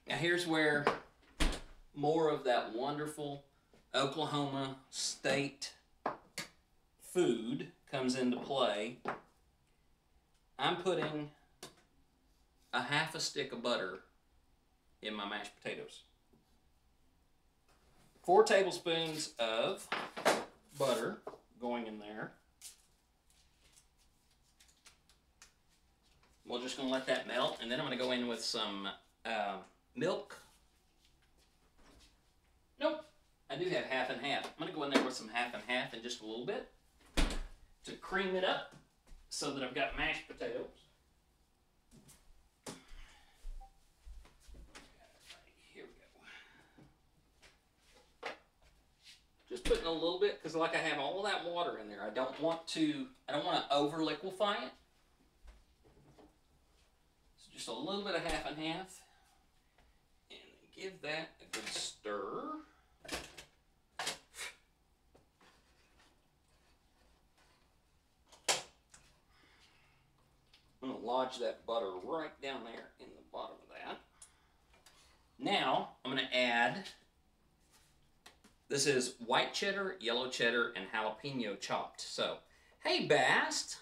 [SPEAKER 1] now here's where more of that wonderful Oklahoma state food comes into play. I'm putting a half a stick of butter in my mashed potatoes. 4 tablespoons of butter going in there. We're just going to let that melt, and then I'm going to go in with some milk. Nope, I do have half and half. I'm going to go in there with some half and half in just a little bit to cream it up so that I've got mashed potatoes. Just putting a little bit because, like, I have all that water in there. I don't want to over liquefy it. So just a little bit of half and half, and give that a good stir. I'm going to lodge that butter right down there in the bottom of that. Now I'm going to add. This is white cheddar, yellow cheddar, and jalapeno chopped. So, hey Bast!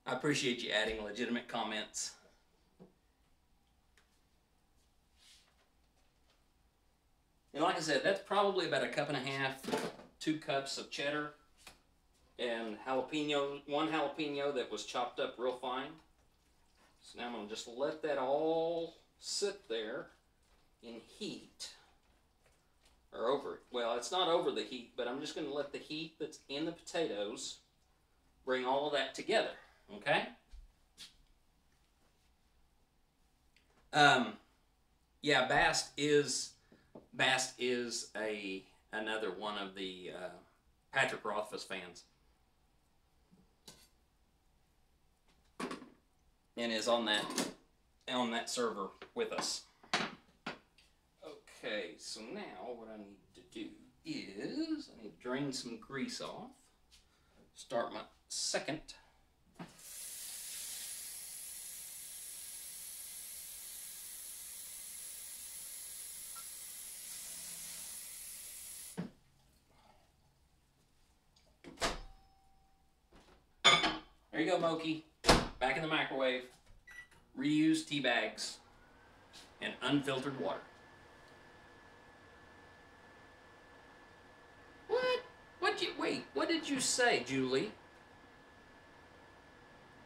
[SPEAKER 1] I appreciate you adding legitimate comments. And like I said, that's probably about 1.5 cups, 2 cups of cheddar, and jalapeno, 1 jalapeno that was chopped up real fine. So now I'm going to just let that all sit there in heat, or over, well, it's not over the heat, but I'm just going to let the heat that's in the potatoes bring all of that together, okay? Yeah, Bast is another one of the Patrick Rothfuss fans, and is on that server with us. Okay, so now what I need to do is I need to drain some grease off. Start my second. you go, Moki. Back in the microwave. Reuse tea bags and unfiltered water. What? Wait, what did you say, Julie?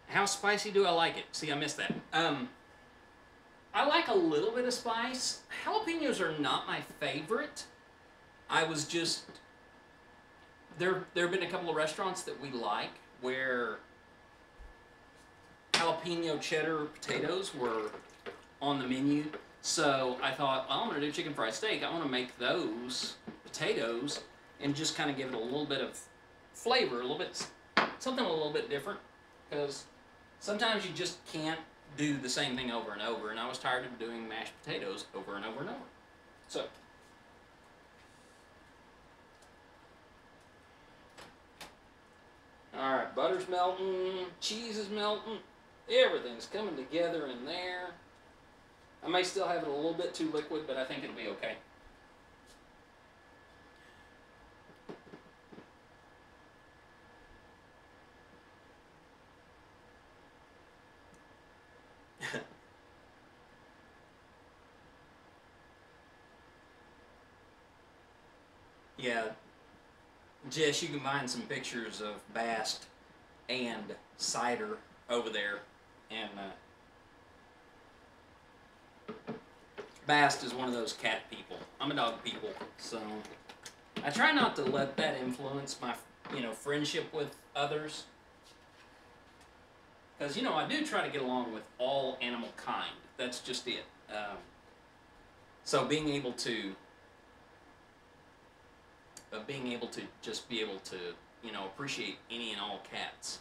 [SPEAKER 1] How spicy do I like it? See, I missed that. I like a little bit of spice. Jalapenos are not my favorite. I was just... There have been a couple of restaurants that we like where jalapeno cheddar potatoes were on the menu. So I thought, well, I'm going to do chicken fried steak. I want to make those potatoes and just kind of give it a little bit of flavor, something a little bit different. Because sometimes you just can't do the same thing over and over. And I was tired of doing mashed potatoes over and over and over. So... Alright, butter's melting, cheese is melting, everything's coming together in there. I may still have it a little bit too liquid, but I think it'll be okay. Yeah. Jess, you can find some pictures of Bast and Cider over there. And Bast is one of those cat people. I'm a dog people, so I try not to let that influence my, friendship with others. Because, I do try to get along with all animal kind. That's just it. So being able to just be able to, appreciate any and all cats.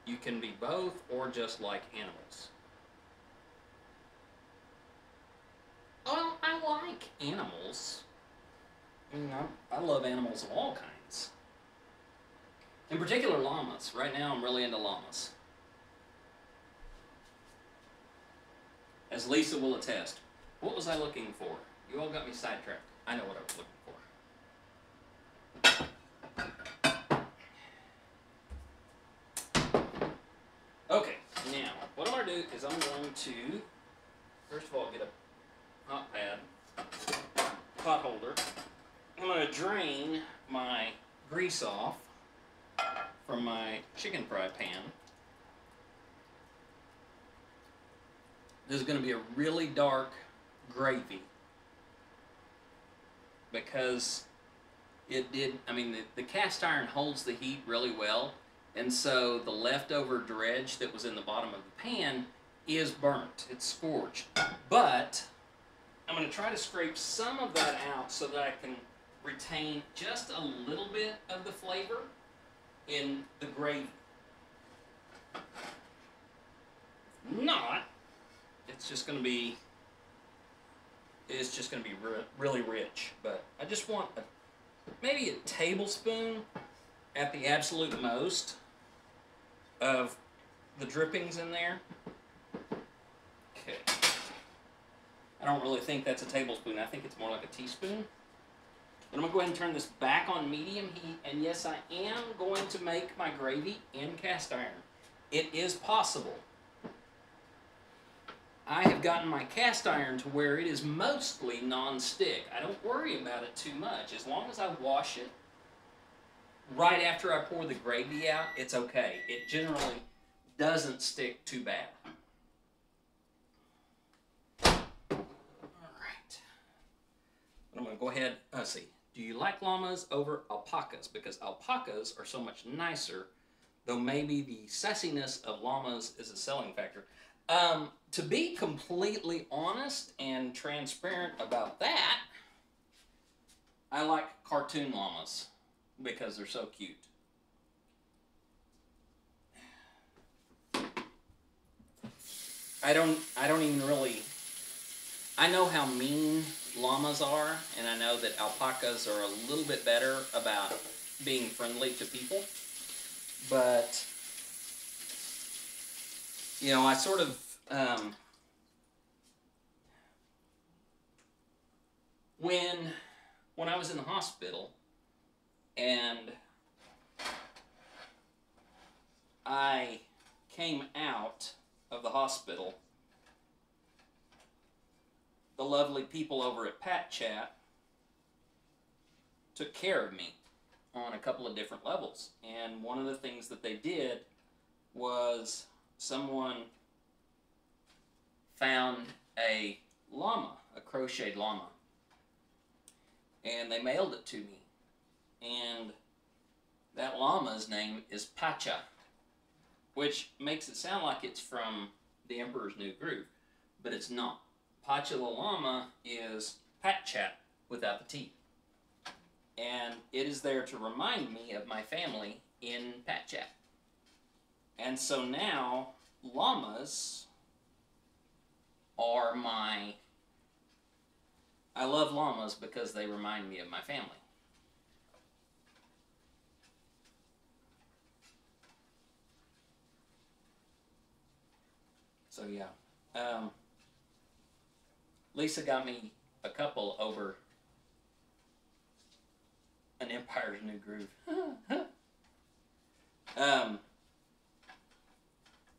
[SPEAKER 1] You can be both or just like animals. Well, I like animals. I love animals of all kinds. In particular, llamas. Right now, I'm really into llamas. As Lisa will attest. What was I looking for? You all got me sidetracked. I know what I was looking for. Okay, now, what I'm going to do is I'm going to, first of all, get a hot pad, pot holder. I'm going to drain my grease off from my chicken fry pan. This is going to be a really dark gravy because the cast iron holds the heat really well, and so the leftover dredge that was in the bottom of the pan is burnt. It's scorched. But I'm going to try to scrape some of that out so that I can retain just a little bit of the flavor in the gravy. If not, it's just going to be really rich. But I just want maybe a tablespoon at the absolute most of the drippings in there. Okay. I don't really think that's a tablespoon. I think it's more like a teaspoon. But I'm going to go ahead and turn this back on medium heat. And yes, I am going to make my gravy in cast iron. It is possible. I have gotten my cast iron to where it is mostly non-stick. I don't worry about it too much. As long as I wash it right after I pour the gravy out, it's okay. It generally doesn't stick too bad. Alright. I'm going to go ahead, let's see. Do you like llamas over alpacas? Because alpacas are so much nicer, though maybe the sassiness of llamas is a selling factor. To be completely honest and transparent about that, I like cartoon llamas because they're so cute. I don't even really, I know how mean llamas are, and I know that alpacas are a little bit better about being friendly to people, but I sort of, when I was in the hospital, And I came out of the hospital. The lovely people over at Pat Chat took care of me on a couple of different levels. And one of the things that they did was someone found a llama, a crocheted llama, and they mailed it to me. And that llama's name is Pacha, which makes it sound like it's from the Emperor's New Groove, but it's not. Pacha the llama is Pat Chat without the T. And it is there to remind me of my family in Pat Chat. And so now, llamas are I love llamas because they remind me of my family. So yeah. Lisa got me a couple over an Empire's New Groove.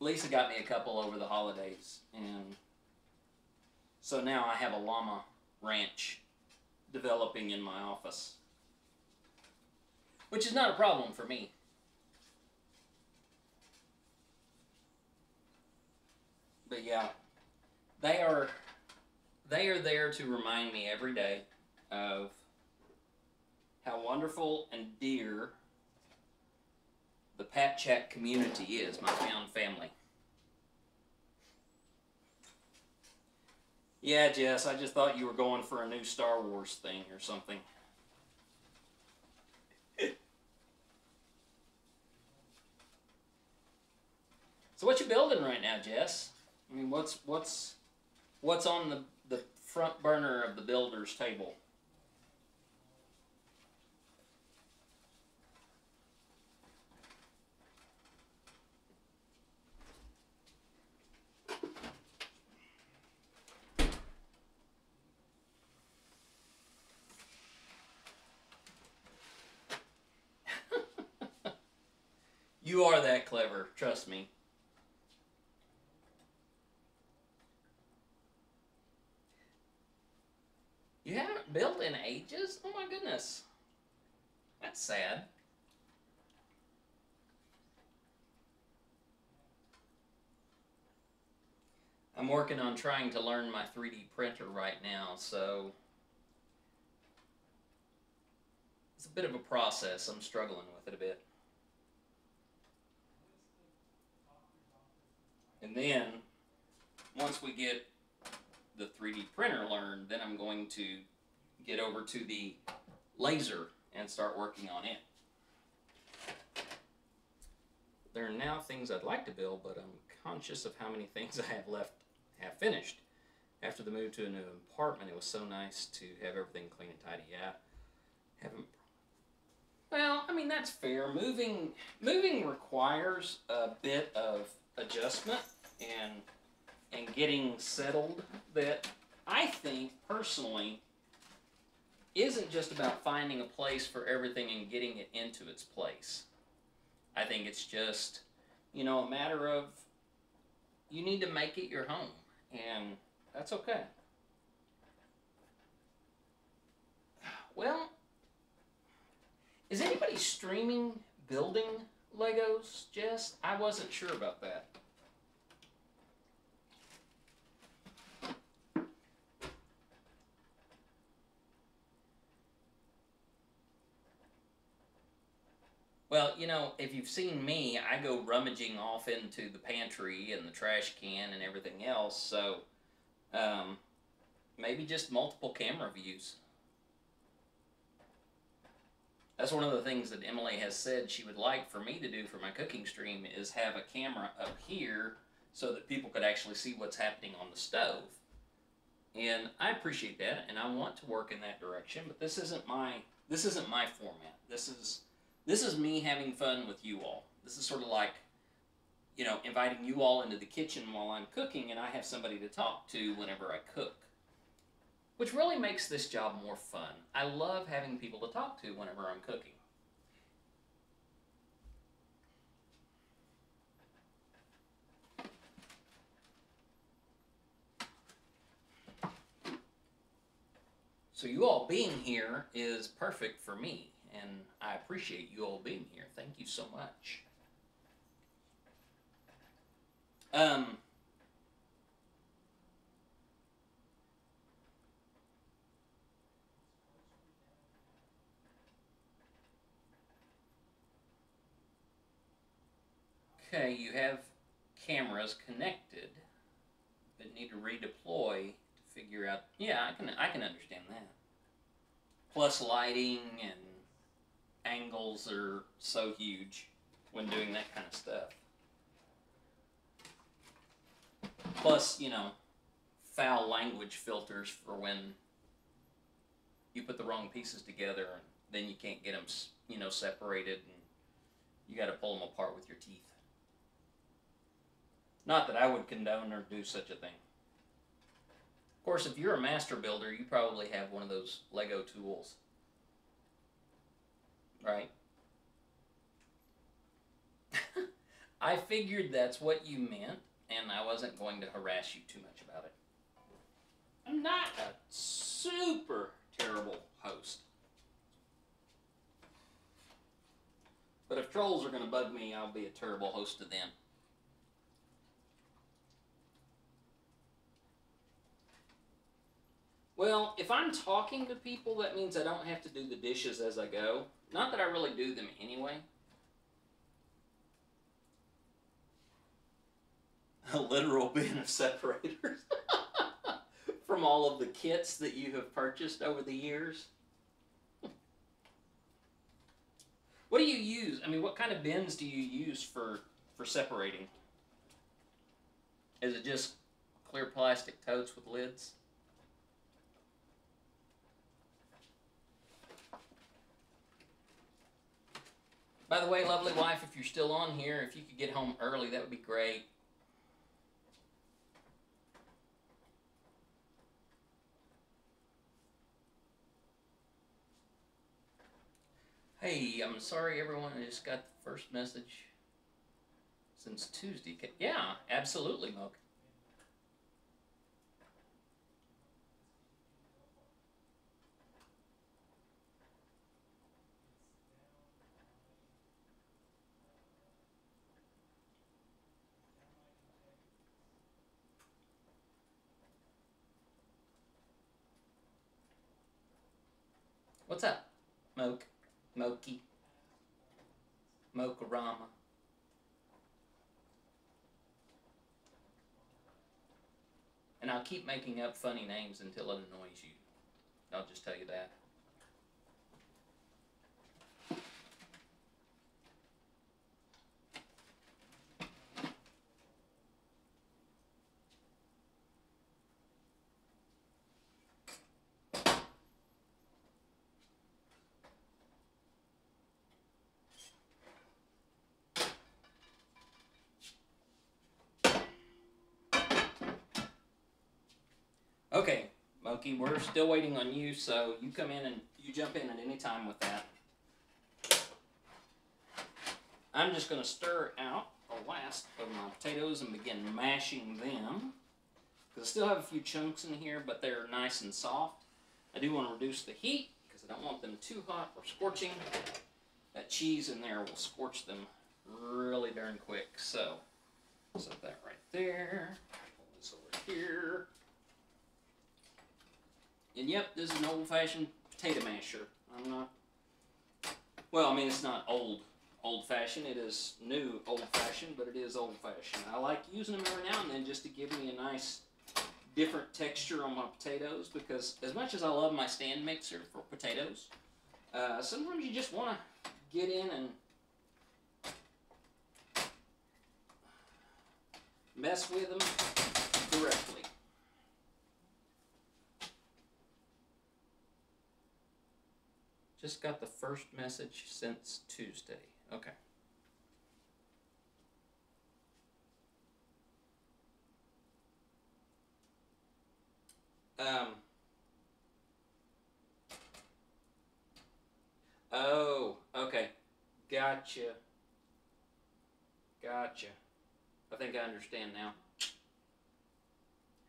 [SPEAKER 1] Lisa got me a couple over the holidays, and so now I have a llama ranch developing in my office, which is not a problem for me. But yeah, they are there to remind me every day of how wonderful and dear the Pat Chat community is, my found family. Yeah, Jess, I just thought you were going for a new Star Wars thing or something. So what you building right now, Jess? I mean, what's on the front burner of the builder's table? You are that clever, trust me. You haven't built in ages? Oh my goodness. That's sad. I'm working on trying to learn my 3D printer right now, so it's a bit of a process. I'm struggling with it a bit. And then, once we get the 3D printer learned, then I'm going to get over to the laser and start working on it. There are now things I'd like to build, but I'm conscious of how many things I have finished. After the move to a new apartment, it was so nice to have everything clean and tidy. Yeah, haven't. Well, I mean, that's fair. Moving requires a bit of adjustment and getting settled, that I think personally isn't just about finding a place for everything and getting it into its place. I think it's just, a matter of you need to make it your home, and that's okay. Well, is anybody streaming building Legos, Jess? I wasn't sure about that. Well, if you've seen me, I go rummaging off into the pantry and the trash can and everything else, so maybe just multiple camera views. That's one of the things that Emily has said she would like for me to do for my cooking stream, is have a camera up here so that people could actually see what's happening on the stove. And I appreciate that, and I want to work in that direction, but this isn't my format. This is me having fun with you all. This is sort of like, inviting you all into the kitchen while I'm cooking, and I have somebody to talk to whenever I cook, which really makes this job more fun. I love having people to talk to whenever I'm cooking. So you all being here is perfect for me, and I appreciate you all being here. Thank you so much. Okay, you have cameras connected that need to redeploy to figure out. Yeah, I can understand that. Plus, lighting and angles are so huge when doing that kind of stuff. Plus, you know, foul language filters for when you put the wrong pieces together and then you can't get them, you know, separated, and you got to pull them apart with your teeth. Not that I would condone or do such a thing. Of course, if you're a master builder, you probably have one of those Lego tools, right? I figured that's what you meant, and I wasn't going to harass you too much about it. I'm not a super terrible host. But if trolls are going to bug me, I'll be a terrible host to them. Well, if I'm talking to people, that means I don't have to do the dishes as I go. Not that I really do them anyway. A literal bin of separators from all of the kits that you have purchased over the years. What do you use? I mean, what kind of bins do you use for separating? Is it just clear plastic totes with lids? By the way, lovely wife, if you're still on here, if you could get home early, that would be great. Hey, I'm sorry everyone, I just got the first message since Tuesday. Yeah, absolutely, Moke. What's up, Moke? Mokey? Mokarama? And I'll keep making up funny names until it annoys you. I'll just tell you that. Okay, Moki, we're still waiting on you, so you come in and you jump in at any time with that. I'm just going to stir out the last of my potatoes and begin mashing them. Because I still have a few chunks in here, but they're nice and soft. I do want to reduce the heat because I don't want them too hot or scorching. That cheese in there will scorch them really darn quick. So, set that right there. Pull this over here. And yep, this is an old-fashioned potato masher. I'm not, well, I mean, it's not old-fashioned. It is new old-fashioned, but it is old-fashioned. I like using them every now and then just to give me a nice, different texture on my potatoes, because as much as I love my stand mixer for potatoes, sometimes you just want to get in and mess with them directly. Just got the first message since Tuesday. Okay. Oh, okay. Gotcha. Gotcha. I think I understand now.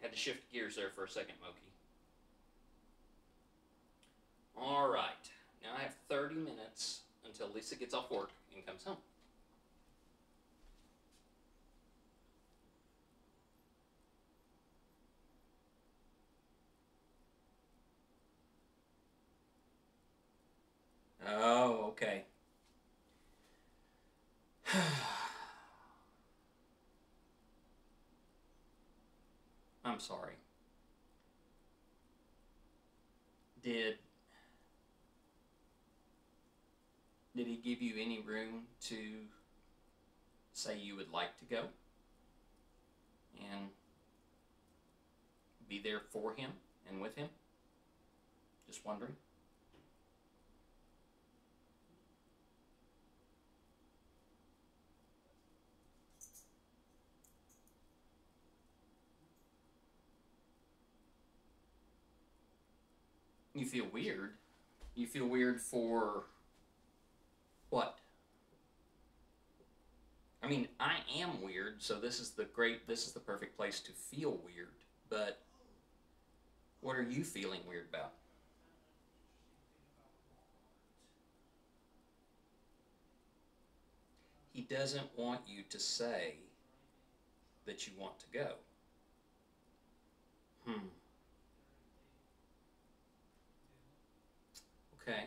[SPEAKER 1] Had to shift gears there for a second, Moki. All right. Now I have 30 minutes until Lisa gets off work and comes home. Oh, okay. I'm sorry. Did did he give you any room to say you would like to go and be there for him and with him? Just wondering. You feel weird. You feel weird for what? I mean, I am weird, so this is the perfect place to feel weird. But what are you feeling weird about? He doesn't want you to say that you want to go. Hmm. Okay.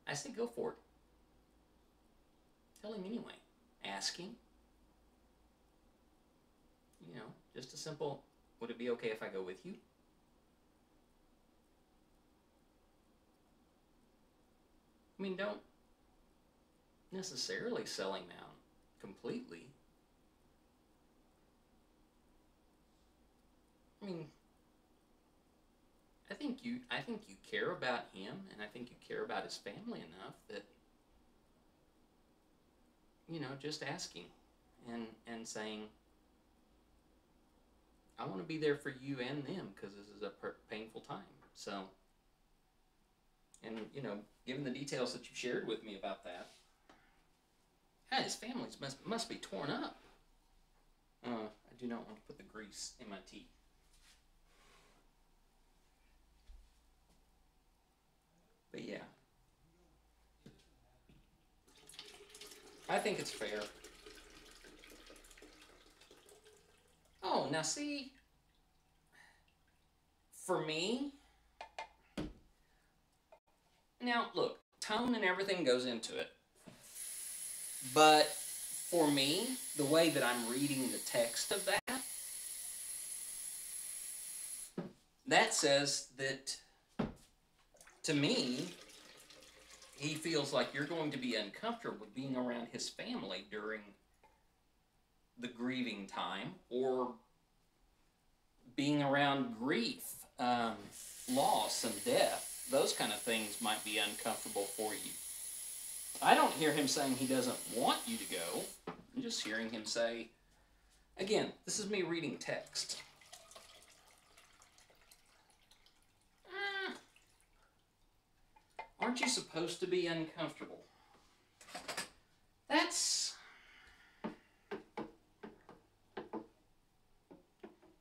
[SPEAKER 1] I say go for it. Tell him anyway. Asking. You know, just a simple, would it be okay if I go with you? I mean, don't necessarily sell him out completely. I mean, I think you care about him, and I think you care about his family enough that, you know, just asking and saying, I want to be there for you and them because this is a painful time. So, and you know, given the details that you shared with me about that, yeah, his family must be torn up. I do not want to put the grease in my teeth. But yeah, I think it's fair. Oh, now see, for me, now look, tone and everything goes into it. But for me, the way that I'm reading the text of that says that, to me, he feels like you're going to be uncomfortable with being around his family during the grieving time, or being around grief, loss, and death. Those kind of things might be uncomfortable for you. I don't hear him saying he doesn't want you to go. I'm just hearing him say, again, this is me reading text. Aren't you supposed to be uncomfortable? That's...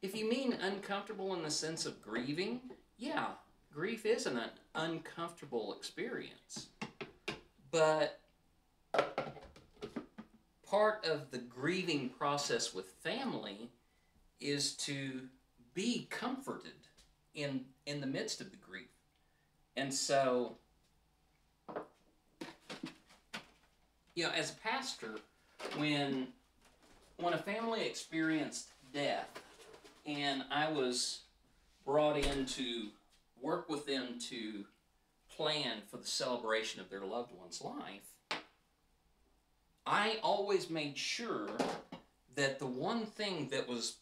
[SPEAKER 1] If you mean uncomfortable in the sense of grieving, yeah, grief is an uncomfortable experience. But part of the grieving process with family is to be comforted in the midst of the grief. And so, you know, as a pastor, when a family experienced death and I was brought in to work with them to plan for the celebration of their loved one's life, I always made sure that the one thing that was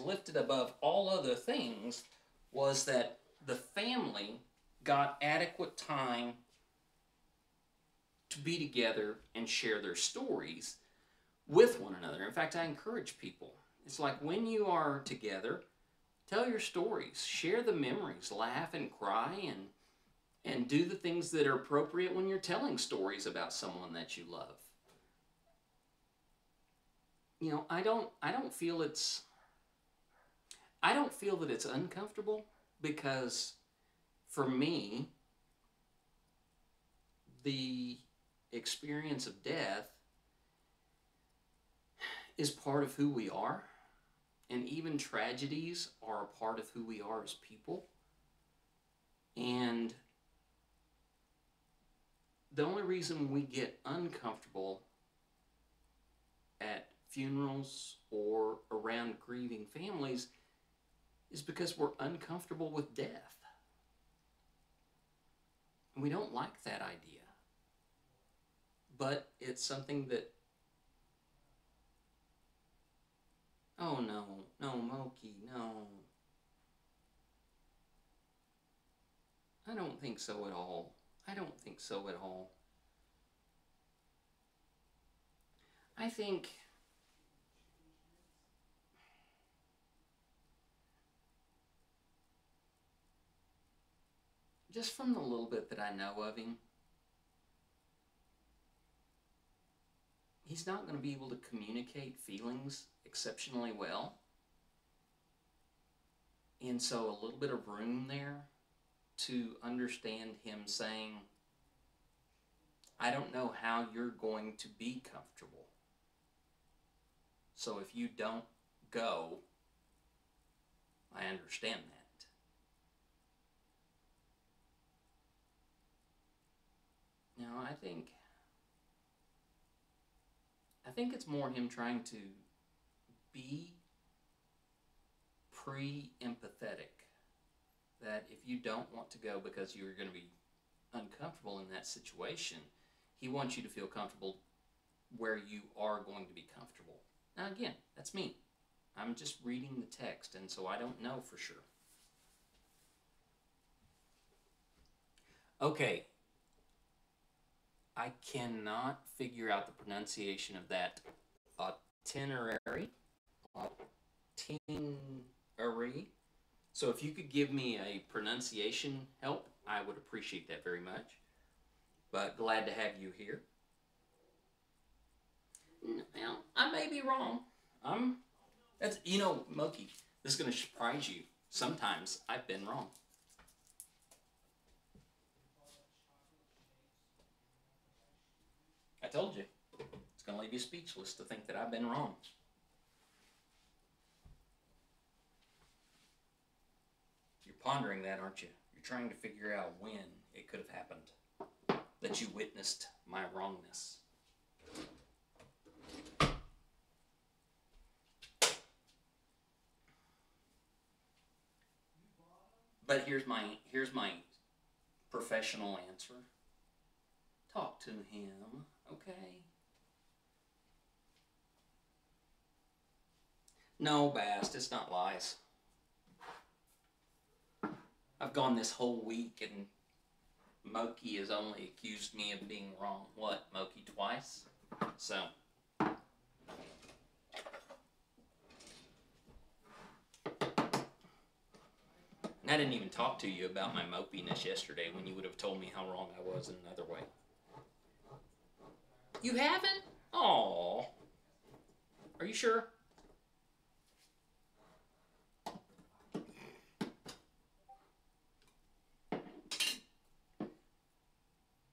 [SPEAKER 1] lifted above all other things was that the family got adequate time to be together and share their stories with one another. In fact, I encourage people. It's like when you are together, tell your stories, share the memories, laugh and cry, and do the things that are appropriate when you're telling stories about someone that you love. I don't feel I don't feel that it's uncomfortable because for me, the experience of death is part of who we are, and even tragedies are a part of who we are as people. And the only reason we get uncomfortable at funerals or around grieving families is because we're uncomfortable with death. And we don't like that idea. But it's something that, oh no, no, Moki, no. I don't think so at all. I don't think so at all. I think just from the little bit that I know of him, he's not going to be able to communicate feelings exceptionally well. And so a little bit of room there to understand him saying, I don't know how you're going to be comfortable. So if you don't go, I understand that. Now, I think it's more him trying to be pre-empathetic. That if you don't want to go because you're going to be uncomfortable in that situation, he wants you to feel comfortable where you are going to be comfortable. Now again, that's me. I'm just reading the text, and so I don't know for sure. Okay. I cannot figure out the pronunciation of that itinerary. Itinerary. So if you could give me a pronunciation help, I would appreciate that very much. But glad to have you here. Well, I may be wrong. Moki, this is going to surprise you. Sometimes I've been wrong. I told you. It's going to leave you speechless to think that I've been wrong. You're pondering that, aren't you? You're trying to figure out when it could have happened that you witnessed my wrongness. But here's my professional answer. Talk to him, okay? No, Bast, it's not lies. I've gone this whole week and Moki has only accused me of being wrong. What, Moki, twice? So. And I didn't even talk to you about my mopiness yesterday when you would have told me how wrong I was in another way. You haven't? Aww. Are you sure?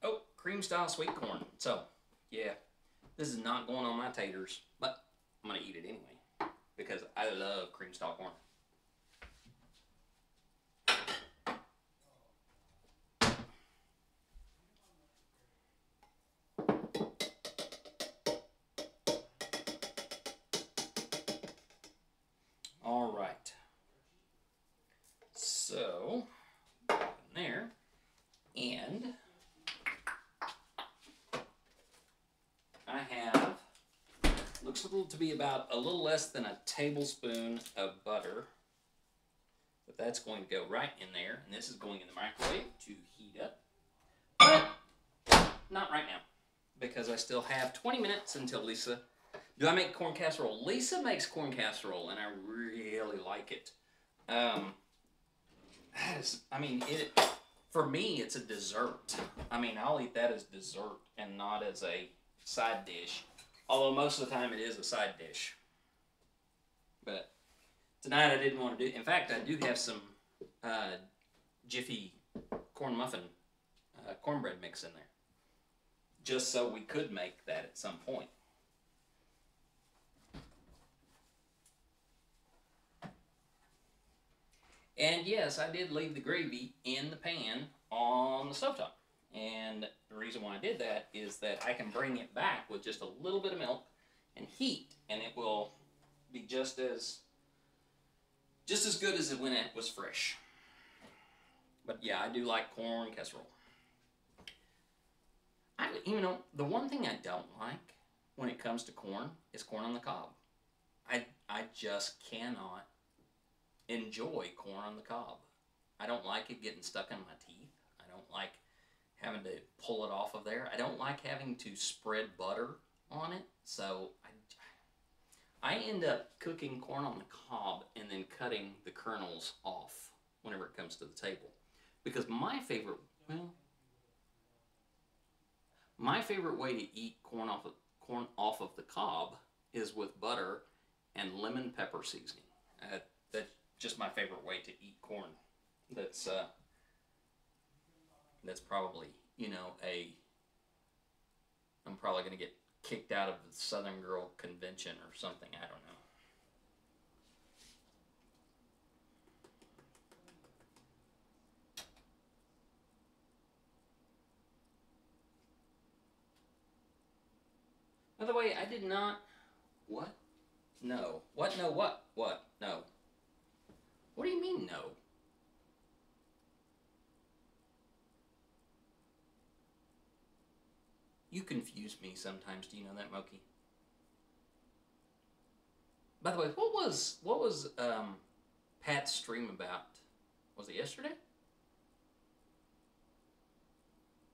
[SPEAKER 1] Oh, cream style sweet corn. So, yeah, this is not going on my taters, but I'm going to eat it anyway because I love cream style corn. All right. So, there. And I have, looks to be about a little less than a tablespoon of butter. But that's going to go right in there. And this is going in the microwave to heat up. But not right now, because I still have 20 minutes until Lisa. Do I make corn casserole? Lisa makes corn casserole, and I really like it. For me, it's a dessert. I mean, I'll eat that as dessert and not as a side dish. Although most of the time it is a side dish. But tonight I didn't want to do. In fact, I do have some Jiffy corn muffin cornbread mix in there, just so we could make that at some point. And yes, I did leave the gravy in the pan on the stovetop. And the reason why I did that is that I can bring it back with just a little bit of milk and heat, and it will be just as good as when it was fresh. But yeah, I do like corn casserole. The one thing I don't like when it comes to corn is corn on the cob. I just cannot enjoy corn on the cob. I don't like it getting stuck in my teeth. I don't like having to pull it off of there. I don't like having to spread butter on it. So I end up cooking corn on the cob and then cutting the kernels off whenever it comes to the table. Because my favorite way to eat corn off of the cob is with butter and lemon pepper seasoning. That's just my favorite way to eat corn. That's probably, I'm probably going to get kicked out of the Southern Girl Convention or something. I don't know. By the way, I did not. What? No. What? No. What? What? No. What do you mean, no? You confuse me sometimes. Do you know that, Moki? By the way, what was Pat's stream about? Was it yesterday?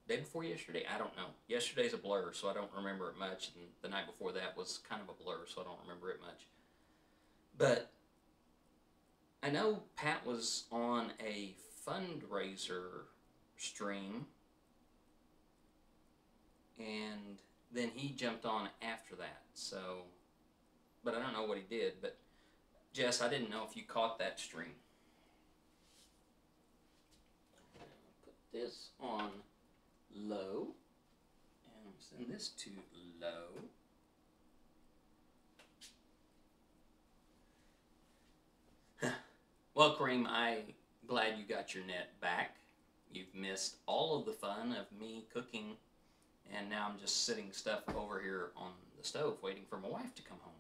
[SPEAKER 1] Day before yesterday? I don't know. Yesterday's a blur, so I don't remember it much, and the night before that was kind of a blur, so I don't remember it much. But I know Pat was on a fundraiser stream, and then he jumped on after that, so, but I don't know what he did. But Jess, I didn't know if you caught that stream. Put this on low, and send this to low. Well, Kareem, I'm glad you got your net back. You've missed all of the fun of me cooking, and now I'm just sitting stuff over here on the stove waiting for my wife to come home.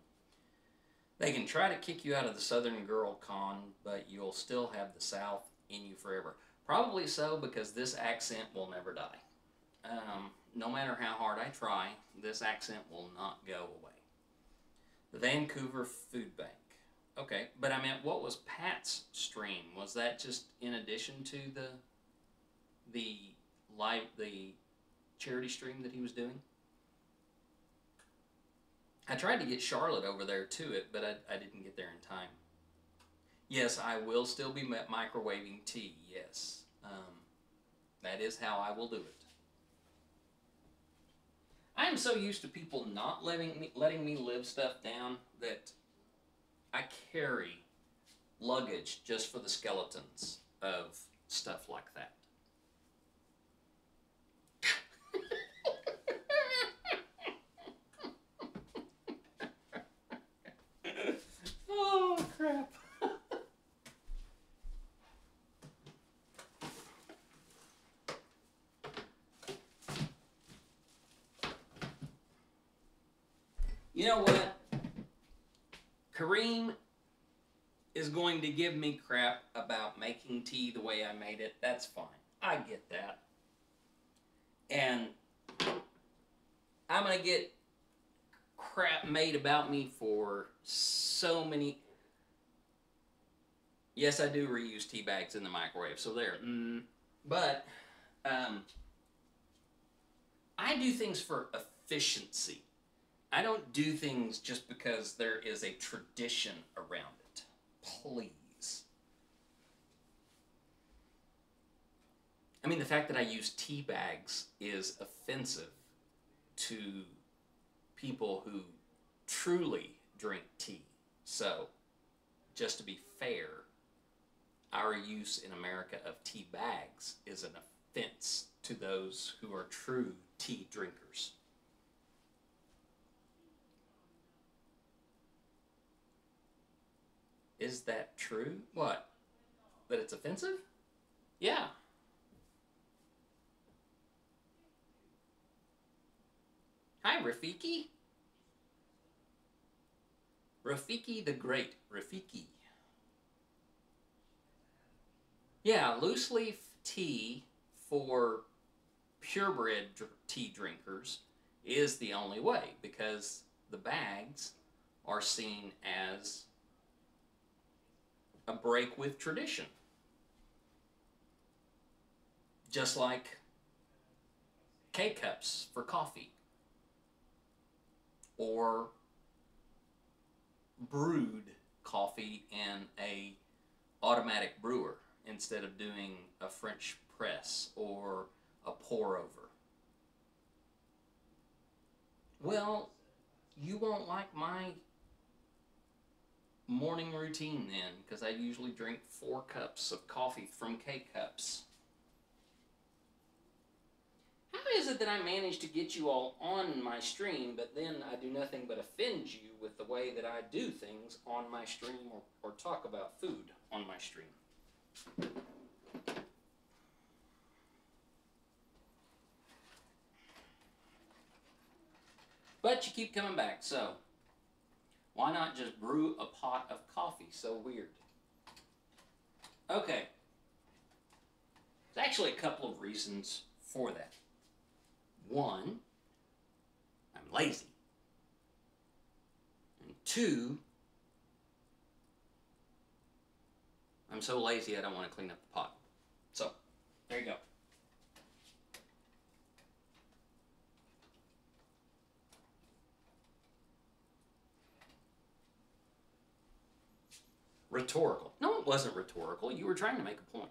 [SPEAKER 1] They can try to kick you out of the Southern Girl Con, but you'll still have the South in you forever. Probably so, because this accent will never die. No matter how hard I try, this accent will not go away. The Vancouver Food Bank. Okay, but I meant, what was Pat's stream? Was that just in addition to the charity stream that he was doing? I tried to get Charlotte over there to it, but I didn't get there in time. Yes, I will still be microwaving tea. Yes, that is how I will do it. I am so used to people not letting me live stuff down that I carry luggage just for the skeletons of stuff like that. Oh, crap. You know what? Kareem is going to give me crap about making tea the way I made it. That's fine. I get that. And I'm going to get crap made about me for so many. Yes, I do reuse tea bags in the microwave, so there. But I do things for efficiency. I don't do things just because there is a tradition around it. Please. I mean, the fact that I use tea bags is offensive to people who truly drink tea. So, just to be fair, our use in America of tea bags is an offense to those who are true tea drinkers. Is that true? What? That it's offensive? Yeah. Hi, Rafiki. Rafiki the Great. Rafiki. Yeah, loose leaf tea for purebred tea drinkers is the only way because the bags are seen as a break with tradition. Just like K-cups for coffee or brewed coffee in a automatic brewer instead of doing a French press or a pour over. Well, you won't like my morning routine then, because I usually drink 4 cups of coffee from K-cups. How is it that I manage to get you all on my stream, but then I do nothing but offend you with the way that I do things on my stream or talk about food on my stream? But you keep coming back, so why not just brew a pot of coffee? So weird. Okay. There's actually a couple of reasons for that. One, I'm lazy. And 2, I'm so lazy I don't want to clean up the pot. So, there you go. Rhetorical. No, it wasn't rhetorical. You were trying to make a point.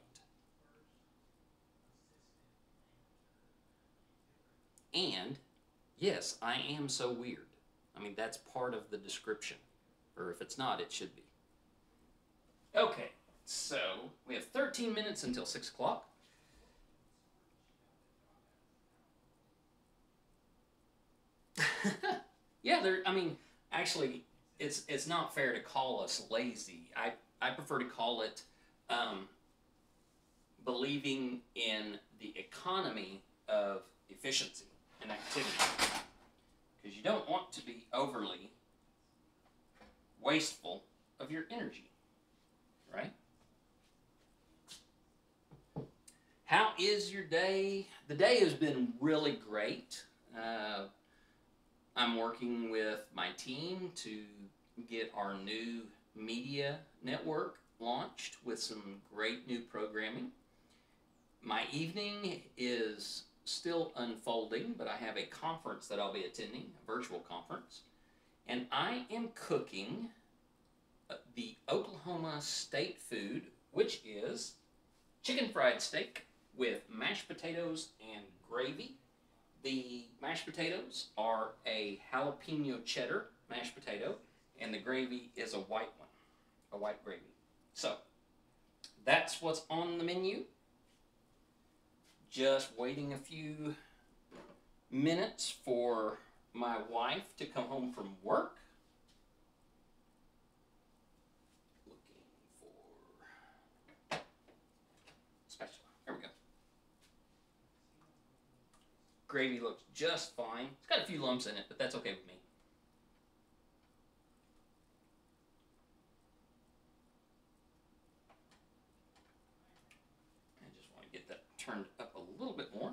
[SPEAKER 1] And, yes, I am so weird. I mean, that's part of the description. Or if it's not, it should be. Okay, so we have 13 minutes until 6 o'clock. Yeah, actually, it's not fair to call us lazy. I prefer to call it believing in the economy of efficiency and activity. Because you don't want to be overly wasteful of your energy, right? How is your day? The day has been really great. I'm working with my team to get our new media network launched with some great new programming. My evening is still unfolding, but I have a conference that I'll be attending, a virtual conference, and I am cooking the Oklahoma state food, which is chicken fried steak with mashed potatoes and gravy. The mashed potatoes are a jalapeno cheddar mashed potato, and the gravy is a white one, a white gravy. So, that's what's on the menu. Just waiting a few minutes for my wife to come home from work. Looking for spatula. There we go. Gravy looks just fine. It's got a few lumps in it, but that's okay with me. I just want to get that turned up a little bit more.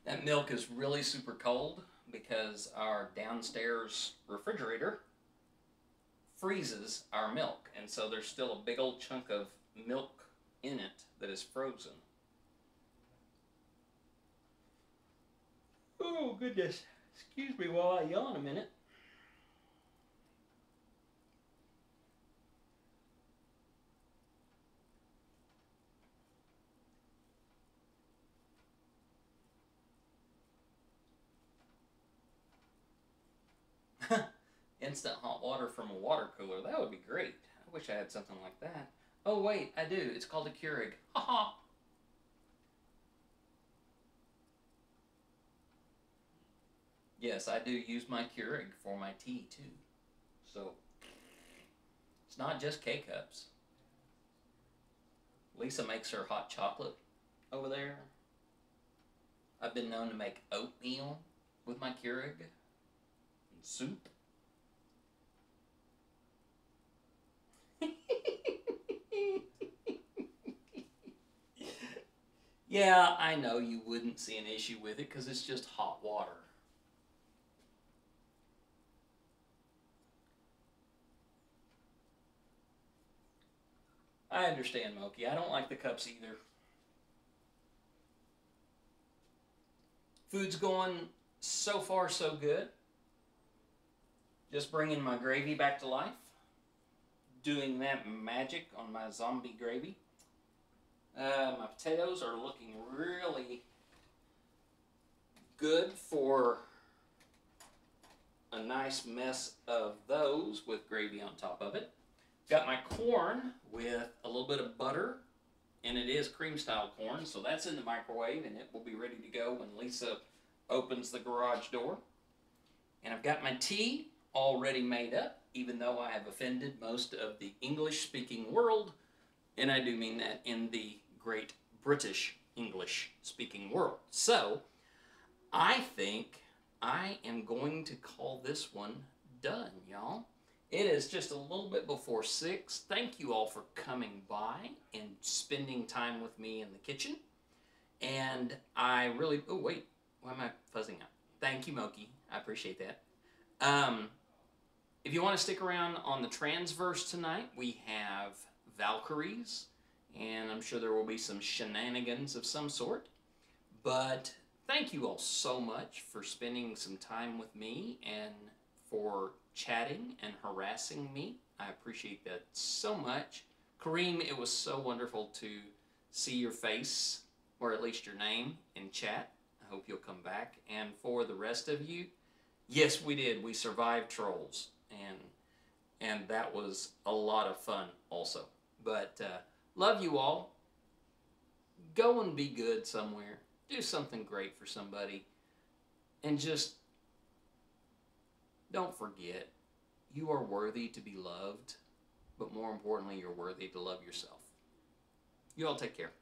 [SPEAKER 1] That milk is really super cold because our downstairs refrigerator freezes our milk, and so there's still a big old chunk of milk in it that is frozen. Oh goodness, excuse me while I yawn a minute. instant hot water from a water cooler. That would be great. I wish I had something like that. Oh wait, I do. It's called a Keurig. Haha. Yes, I do use my Keurig for my tea too. So it's not just K-cups. Lisa makes her hot chocolate over there. I've been known to make oatmeal with my Keurig and soup. Yeah, I know you wouldn't see an issue with it because it's just hot water. I understand, Moki. I don't like the cups either. Food's going so far so good. Just bringing my gravy back to life. Doing that magic on my zombie gravy. My potatoes are looking really good for a nice mess of those with gravy on top of it. Got my corn with a little bit of butter, and it is cream style corn, so that's in the microwave and it will be ready to go when Lisa opens the garage door. And I've got my tea already made up, even though I have offended most of the English-speaking world, and I do mean that in the great British English-speaking world. So, I think I am going to call this one done, y'all. It is just a little bit before 6. Thank you all for coming by and spending time with me in the kitchen. And I really... Oh, wait. Why am I fuzzing out? Thank you, Moki. I appreciate that. If you want to stick around on the Transverse tonight, we have Valkyries. And I'm sure there will be some shenanigans of some sort. But thank you all so much for spending some time with me and for chatting and harassing me. I appreciate that so much. Kareem, it was so wonderful to see your face, or at least your name, in chat. I hope you'll come back. And for the rest of you, yes, we did. We survived trolls, and that was a lot of fun also. But love you all. Go and be good somewhere. Do something great for somebody. And just don't forget, you are worthy to be loved, but more importantly, you're worthy to love yourself. You all take care.